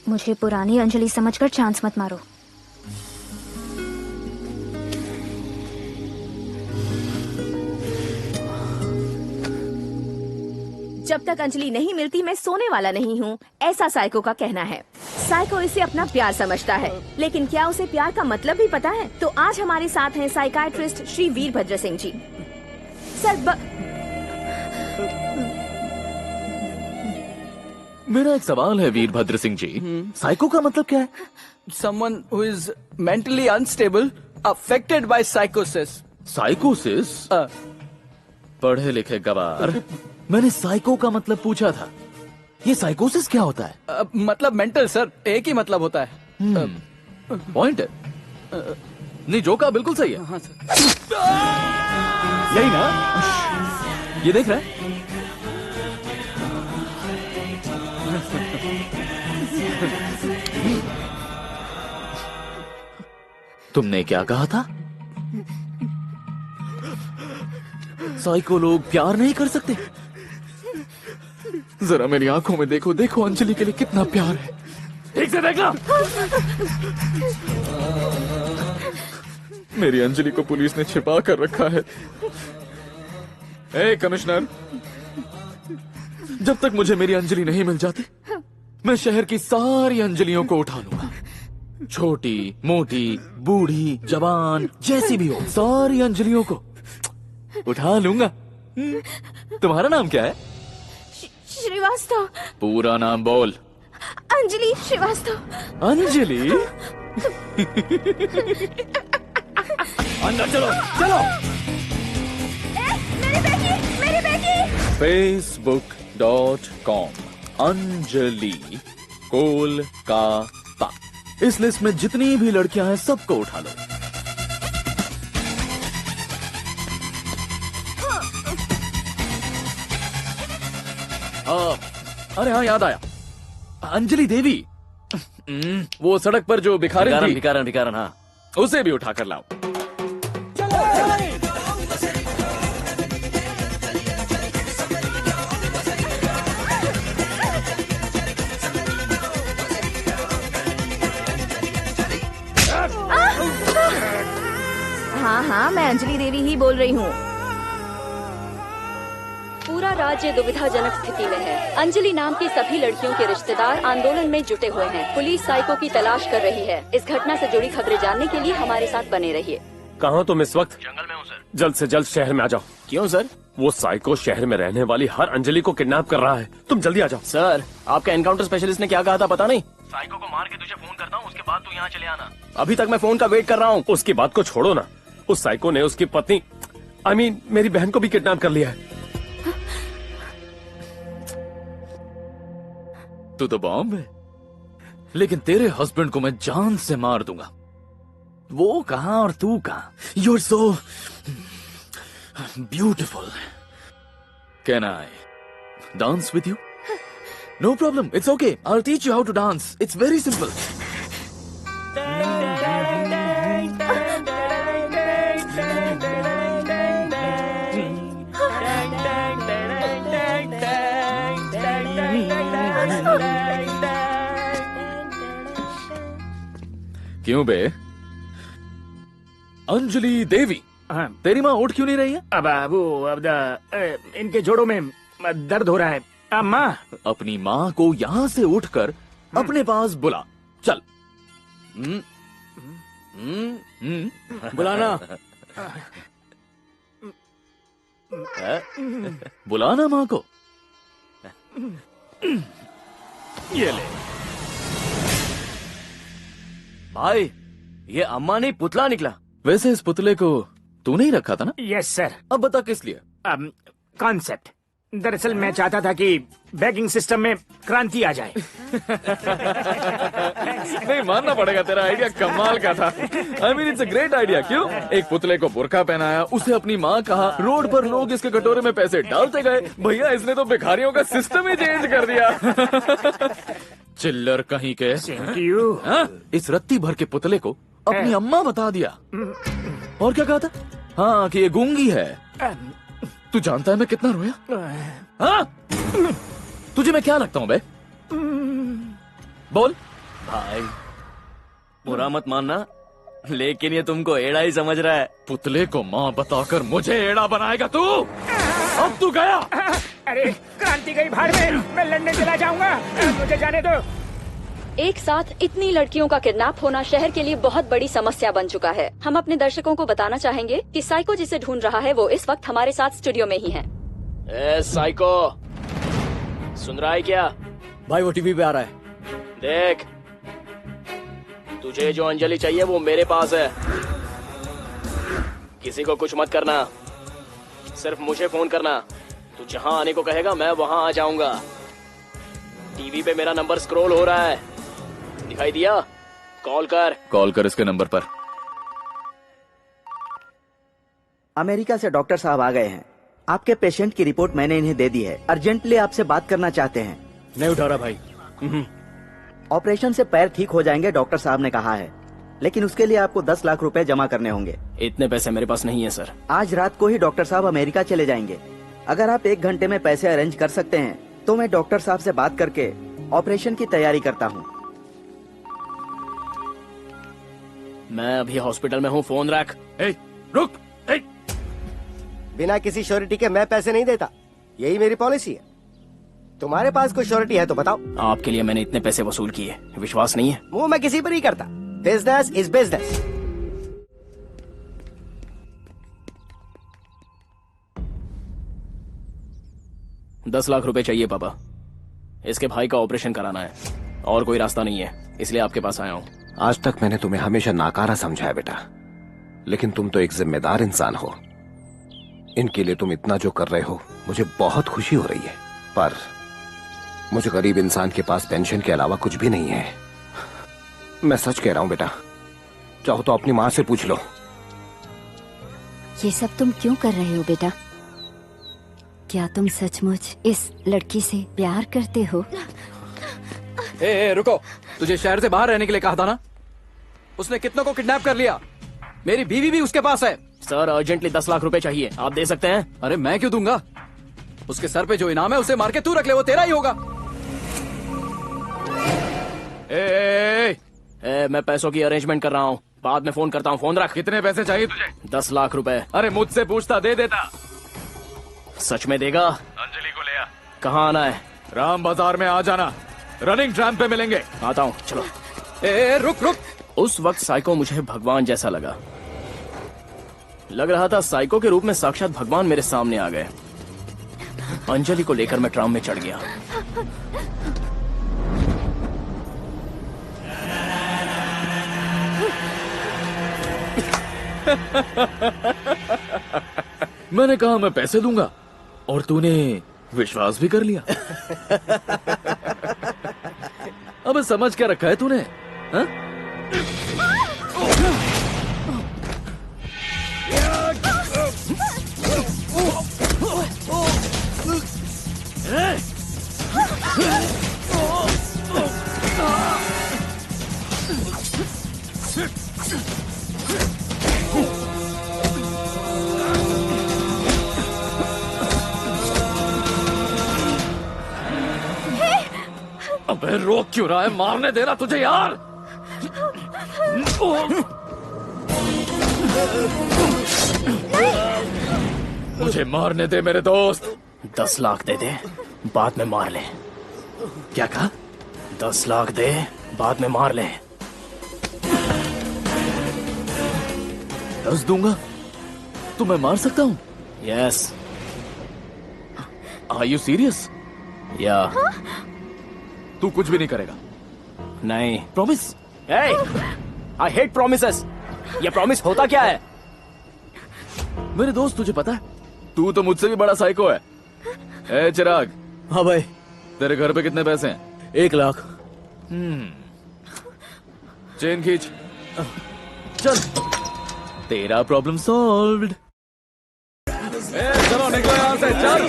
मुझे पुरानी अंजलि समझकर चांस मत मारो। जब तक अंजलि नहीं मिलती मैं सोने वाला नहीं हूँ, ऐसा साइको का कहना है। साइको इसे अपना प्यार समझता है, लेकिन क्या उसे प्यार का मतलब भी पता है? तो आज हमारे साथ हैं साइकाइट्रिस्ट श्री वीरभद्र सिंह जी। सर मेरा एक सवाल है वीरभद्र सिंह जी, साइको का मतलब क्या है? Someone who is mentally unstable, affected by psychosis. साइकोसिस? पढ़े लिखे गवार। मैंने साइको का मतलब पूछा था। ये साइकोसिस क्या होता है? मतलब मेंटल सर, एक ही मतलब होता है। पॉइंट है। नहीं, जो कहा बिल्कुल सही है। हाँ सर। यही ना? ये देख रहा है? तुमने क्या कहा था? साइको लोग प्यार नहीं कर सकते? जरा मेरी आंखों में देखो, देखो अंजलि के लिए कितना प्यार है। ठीक से देखना। मेरी अंजलि को पुलिस ने छिपा कर रखा है। ए कमिश्नर, जब तक मुझे मेरी अंजलि नहीं मिल जाती, मैं शहर की सारी अंजलियों को उठा लूंगा। छोटी, मोटी, बूढ़ी, जवान, जैसी भी हो, सारी अंजलियों को उठा लूंगा। तुम्हारा नाम क्या है? श्रीवास्तव। पूरा नाम बोल। अंजलि श्रीवास्तव। अंजलि? अंदर चलो, चलो। मेरी बेटी। Facebook.com अंजलि कोलकाता। इस लिस्ट में जितनी भी लड़कियां हैं सबको उठा लो। अरे हाँ, याद आया। अंजलि देवी, वो सड़क पर जो भिखारिन थी। भिखारन, हाँ, उसे भी उठा कर लाओ। हाँ, मैं अंजलि देवी ही बोल रही हूँ। पूरा राज्य दुविधाजनक स्थिति में है। अंजलि नाम की सभी लड़कियों के रिश्तेदार आंदोलन में जुटे हुए हैं। पुलिस साइको की तलाश कर रही है। इस घटना से जुड़ी खबरें जानने के लिए हमारे साथ बने रहिए। कहाँ हो तुम इस वक्त? जंगल में हूँ सर। जल्द से जल्द शहर में आ जाओ। क्यों सर? वो साइको शहर में रहने वाली हर अंजलि को किडनैप कर रहा है। तुम जल्दी आ जाओ। सर, आपका एनकाउंटर स्पेशलिस्ट ने क्या कहा था पता नहीं? साइको को मार के तुझे फोन करता हूँ, उसके बाद तू यहाँ चले आना। अभी तक मैं फोन का वेट कर रहा हूँ। उसकी बात को छोड़ो ना। उस साइको ने उसकी पत्नी मेरी बहन को भी किडनैप कर लिया है। तू तो बॉम्ब है, लेकिन तेरे हस्बैंड को मैं जान से मार दूंगा। वो कहां और तू कहां? You are so beautiful. Can I dance with you? No problem, it's okay. I will teach you how to dance. It's very simple. क्यों बे? अंजलि देवी, हाँ, तेरी माँ उठ क्यों नहीं रही है? इनके जोड़ों में दर्द हो रहा है। माँ, अपनी माँ को यहाँ से उठकर अपने पास बुला। चल। बुलाना। बुलाना माँ को। ये ले भाई, ये अम्मा नहीं पुतला निकला। वैसे इस पुतले को तूने ही रखा था ना? Yes sir. अब बता किस लिए? कॉन्सेप्ट। दरअसल मैं चाहता था कि बैगिंग सिस्टम में क्रांति आ जाए। नहीं मानना पड़ेगा, तेरा आइडिया कमाल का था। I mean it's a great idea. क्यों? एक पुतले को बुर्का पहनाया, उसे अपनी माँ कहा, रोड पर लोग इसके कटोरे में पैसे डालते गए। भैया इसने तो भिखारियों का सिस्टम ही चेंज कर दिया। चिल्लर कहीं के। हाँ? इस रत्ती भर के पुतले को अपनी अम्मा बता दिया। और क्या कहा था? हाँ कि ये गूंगी है। तू जानता है मैं कितना रोया? हाँ? तुझे मैं क्या लगता हूँ बे? बोल भाई बुरा मत मानना, लेकिन ये तुमको एड़ा ही समझ रहा है। पुतले को माँ बताकर मुझे एड़ा बनाएगा तू? अब तू गया। अरे क्रांति गई भाड़ में, मैं लंदन चला जाऊंगा, मुझे जाने दो। एक साथ इतनी लड़कियों का किडनैप होना शहर के लिए बहुत बड़ी समस्या बन चुका है। हम अपने दर्शकों को बताना चाहेंगे कि साइको जिसे ढूंढ रहा है वो इस वक्त हमारे साथ स्टूडियो में ही है। ए साइको, सुन रहा है क्या? भाई वो टीवी पे आ रहा है। देख, तुझे जो अंजलि चाहिए वो मेरे पास है। किसी को कुछ मत करना, सिर्फ मुझे फोन करना। तू जहां आने को कहेगा मैं वहां आ जाऊंगा। टीवी पे मेरा नंबर स्क्रॉल हो रहा है, दिखाई दिया? कॉल कर इसके नंबर पर। अमेरिका से डॉक्टर साहब आ गए हैं। आपके पेशेंट की रिपोर्ट मैंने इन्हें दे दी है। अर्जेंटली आपसे बात करना चाहते हैं। नहीं उठा रहा भाई। ऑपरेशन से पैर ठीक हो जाएंगे डॉक्टर साहब ने कहा है, लेकिन उसके लिए आपको 10 लाख रुपए जमा करने होंगे। इतने पैसे मेरे पास नहीं है सर। आज रात को ही डॉक्टर साहब अमेरिका चले जाएंगे। अगर आप 1 घंटे में पैसे अरेंज कर सकते हैं तो मैं डॉक्टर साहब से बात करके ऑपरेशन की तैयारी करता हूँ। मैं अभी हॉस्पिटल में हूँ, फोन रख। रुक। बिना किसी श्योरिटी के मैं पैसे नहीं देता, यही मेरी पॉलिसी है। तुम्हारे पास कोई श्योरिटी है तो बताओ। आपके लिए मैंने इतने पैसे वसूल किए, विश्वास नहीं है? वो मैं किसी पर नहीं करता। Business is business. $10 लाख चाहिए पापा। इसके भाई का ऑपरेशन कराना है और कोई रास्ता नहीं है, इसलिए आपके पास आया हूँ। आज तक मैंने तुम्हें हमेशा नाकारा समझा है बेटा, लेकिन तुम तो एक जिम्मेदार इंसान हो। इनके लिए तुम इतना जो कर रहे हो मुझे बहुत खुशी हो रही है, पर मुझे गरीब इंसान के पास पेंशन के अलावा कुछ भी नहीं है। मैं सच कह रहा हूँ बेटा, चाहो तो अपनी माँ से पूछ लो। ये सब तुम क्यों कर रहे हो बेटा? क्या तुम सचमुच इस लड़की से प्यार करते हो? ए, रुको। तुझे शहर से बाहर रहने के लिए कहा था ना? उसने कितनों को किडनैप कर लिया। मेरी बीवी भी उसके पास है। सर अर्जेंटली 10 लाख रुपए चाहिए, आप दे सकते हैं? अरे मैं क्यों दूंगा? उसके सर पे जो इनाम है उसे मार के तू रख ले, वो तेरा ही होगा। मैं पैसों की अरेंजमेंट कर रहा हूँ, बाद में फोन करता हूँ। फोन रख। कितने पैसे चाहिए तुझे? 10 लाख रुपए। अरे मुझसे पूछता, दे देता। सच में देगा? अंजलि को ले आ। कहाँ आना है? राम बाजार में आ जाना, रनिंग ट्रैम्प पे मिलेंगे। आता हूँ, चलो। रुक। उस वक्त साइको मुझे भगवान जैसा लगा। लग रहा था साइको के रूप में साक्षात भगवान मेरे सामने आ गए। अंजलि को लेकर मैं ट्राम में चढ़ गया। मैंने कहा मैं पैसे दूंगा और तूने विश्वास भी कर लिया। अबे समझ क्या रखा है तूने? हा? अबे रोक क्यों रहा है? मारने देना तुझे यार। मुझे मारने दे मेरे दोस्त। 10 लाख दे दे, बाद में मार ले। क्या कहा? 10 लाख दे, बाद में मार ले। 10 दूंगा तो मैं मार सकता हूँ? Yes. Are you serious? Ya. तू कुछ भी नहीं करेगा? नहीं। प्रॉमिस? I hate promises. ये प्रॉमिस होता क्या है? मेरे दोस्त तुझे पता है, तू तो मुझसे भी बड़ा साइको है। ए चिराग। हाँ भाई। तेरे घर पे कितने पैसे हैं? 1 लाख। चेन खींच। चल, तेरा प्रॉब्लम सॉल्व्ड। चलो निकलो यहाँ से, चल।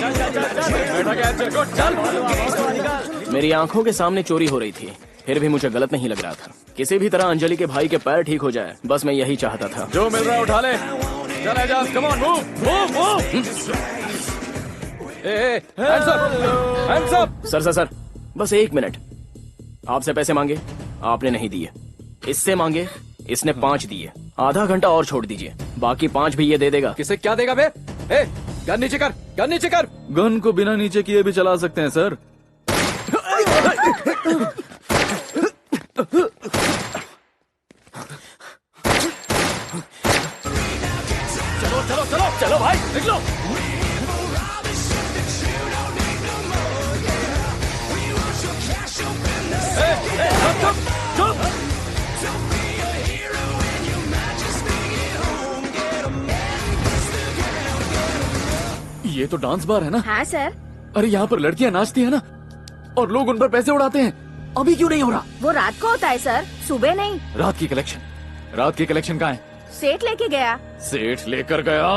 बेटा कैंसर को चल। मेरी आंखों के सामने चोरी हो रही थी, फिर भी मुझे गलत नहीं लग रहा था। किसी भी तरह अंजलि के भाई के पैर ठीक हो जाए, बस मैं यही चाहता था। जो मिल रहा है उठा ले। चल Ejaz, come on, move move move. Hands up, hands up. Sir, बस 1 मिनट। आपसे पैसे मांगे, आपने नहीं दिए। इससे मांगे, इसने 5 दिए। आधा घंटा और छोड़ दीजिए, बाकी 5 भी ये दे देगा। किसे क्या देगा बे? गन नीचे कर, गन नीचे कर। गन को बिना नीचे किए भी चला सकते हैं सर। चलो भाई, निकलो। ये तो डांस बार है ना? हाँ सर। अरे यहाँ पर लड़कियाँ नाचती है ना, और लोग उन पर पैसे उड़ाते हैं। अभी क्यों नहीं हो रहा? वो रात को होता है सर, सुबह नहीं। रात की कलेक्शन कहाँ है? सेठ लेके गया। सेठ लेकर गया।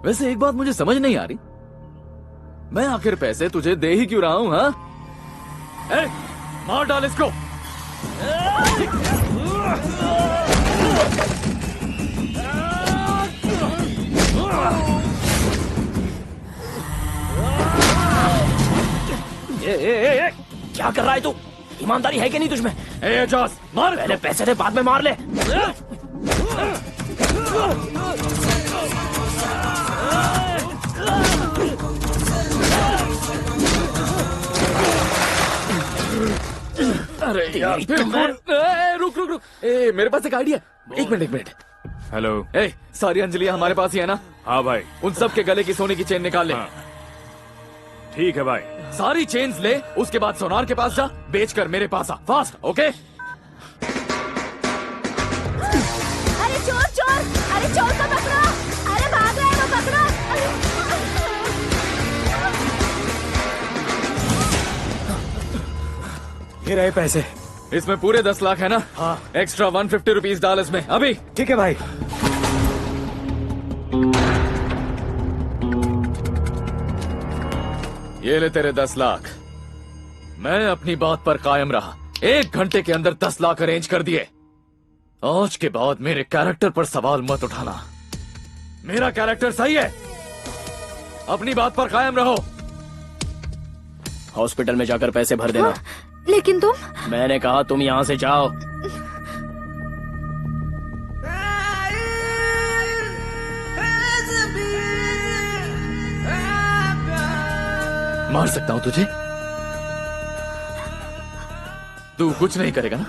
वैसे एक बात मुझे समझ नहीं आ रही, मैं आखिर पैसे तुझे दे ही क्यों रहा हूँ? हाँ, मार डाल इसको। क्या कर रहा है तू? ईमानदारी है कि नहीं तुझमें? एजाज, मार। पहले पैसे दे, बाद में मार ले। अरे यार, रुक। मेरे पास एक आइडिया। एक मिनट। हेलो। सारी अंजलियां हमारे पास ही है ना? हाँ भाई। उन सब के गले की सोने की चेन निकाल ले। ठीक है भाई। सारी चेन्स ले, उसके बाद सोनार के पास जा, बेचकर मेरे पास आ। Fast, okay? अरे चोर! अरे चोर को पकड़ो! अरे भाग रहा है वो, पकड़ो! ये रहे पैसे। इसमें पूरे 10 लाख है ना? हाँ। एक्स्ट्रा 150 रुपीज डाल इसमें अभी। ठीक है भाई। ये ले तेरे 10 लाख। मैं अपनी बात पर कायम रहा। 1 घंटे के अंदर 10 लाख अरेंज कर दिए। आज के बाद मेरे कैरेक्टर पर सवाल मत उठाना। मेरा कैरेक्टर सही है। अपनी बात पर कायम रहो। हॉस्पिटल में जाकर पैसे भर देना। लेकिन तुम? मैंने कहा तुम यहाँ से जाओ। मार सकता हूँ तुझे? तू कुछ नहीं करेगा ना?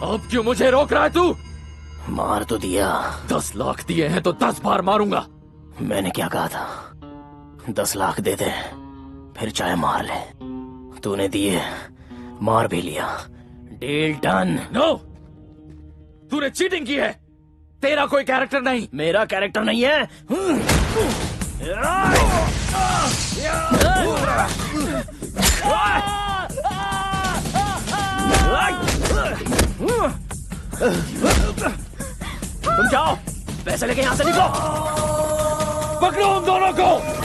अब क्यों मुझे रोक रहा है तू? मार तो दिया। 10 लाख दिए हैं तो 10 बार मारूंगा। मैंने क्या कहा था? 10 लाख दे दे, फिर चाहे मार ले। तूने दिए, मार भी लिया। Deal done. नो, तूने चीटिंग की है। तेरा कोई कैरेक्टर नहीं। मेरा कैरेक्टर नहीं है। तुम जाओ, पैसे लेके यहाँ से निकलो। पकड़ो उन दोनों को।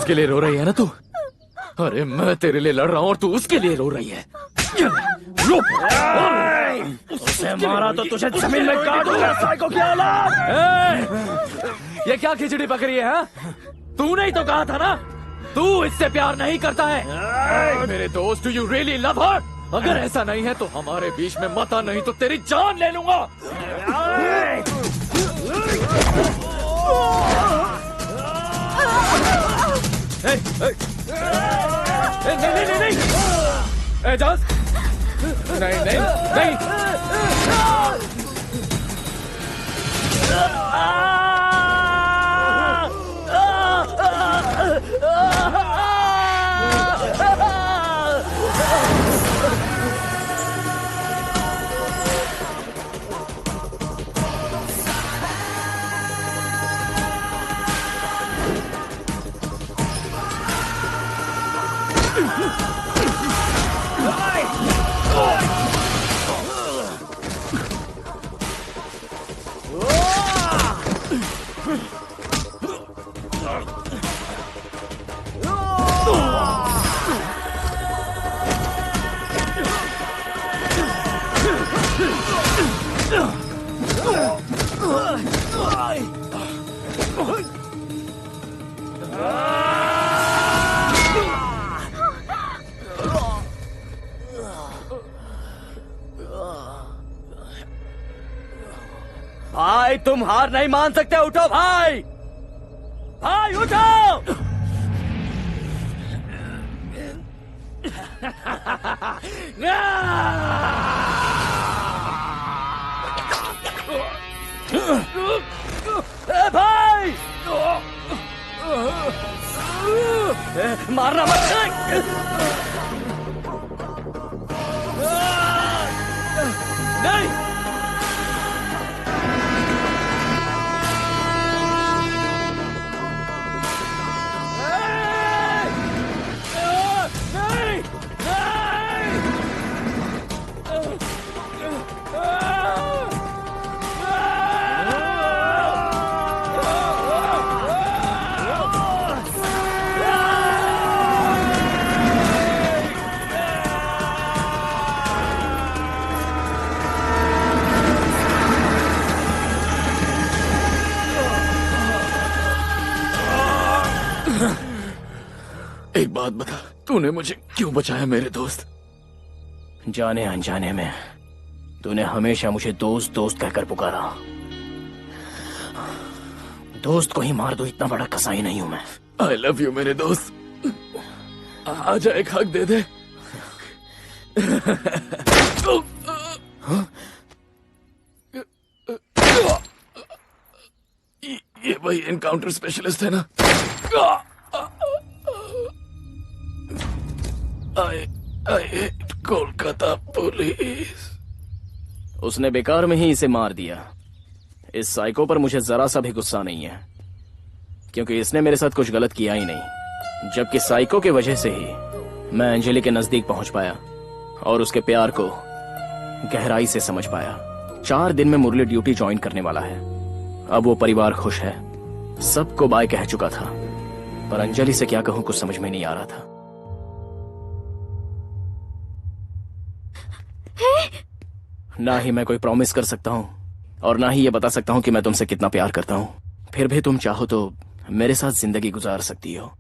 उसके लिए रो रही है ना तू? अरे मैं तेरे लिए लड़ रहा हूँ और तू उसके लिए रो रही है। उसे मारा तो तुझे जमीन में गाड़ दूंगा साइको की औलाद। ये क्या खिचड़ी पकड़ी है हा? तूने ही तो कहा था ना तू इससे प्यार नहीं करता है। मेरे दोस्त, डू यू रियली लव हर? अगर ऐसा नहीं है तो हमारे बीच में मत आ, नहीं तो तेरी जान ले लूंगा। नहीं नहीं नहीं नहीं, एजाज, नहीं नहीं नहीं। भाई तुम हार नहीं मान सकते, उठो भाई, भाई उठो। ए भाई मारना मत। नहीं एक बात बता, तूने मुझे क्यों बचाया मेरे दोस्त? जाने अनजाने में तूने हमेशा मुझे दोस्त दोस्त कहकर पुकारा। दोस्त को ही मार दो, इतना बड़ा कसाई नहीं हूं मैं। आई लव यू मेरे दोस्त, आजा एक हक दे दे। ये वही एनकाउंटर स्पेशलिस्ट है ना? I hate Kolkata police. उसने बेकार में ही इसे मार दिया। इस साइको पर मुझे जरा सा भी गुस्सा नहीं है, क्योंकि इसने मेरे साथ कुछ गलत किया ही नहीं। जबकि साइको की वजह से ही मैं अंजलि के नजदीक पहुंच पाया और उसके प्यार को गहराई से समझ पाया। 4 दिन में मुरली ड्यूटी ज्वाइन करने वाला है। अब वो परिवार खुश है, सबको बाय कह चुका था, पर अंजलि से क्या कहूं कुछ समझ में नहीं आ रहा था। ना ही मैं कोई प्रॉमिस कर सकता हूं और ना ही ये बता सकता हूं कि मैं तुमसे कितना प्यार करता हूं। फिर भी तुम चाहो तो मेरे साथ जिंदगी गुजार सकती हो।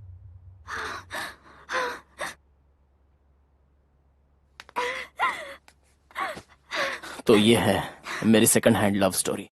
तो ये है मेरी सेकंड हैंड लव स्टोरी।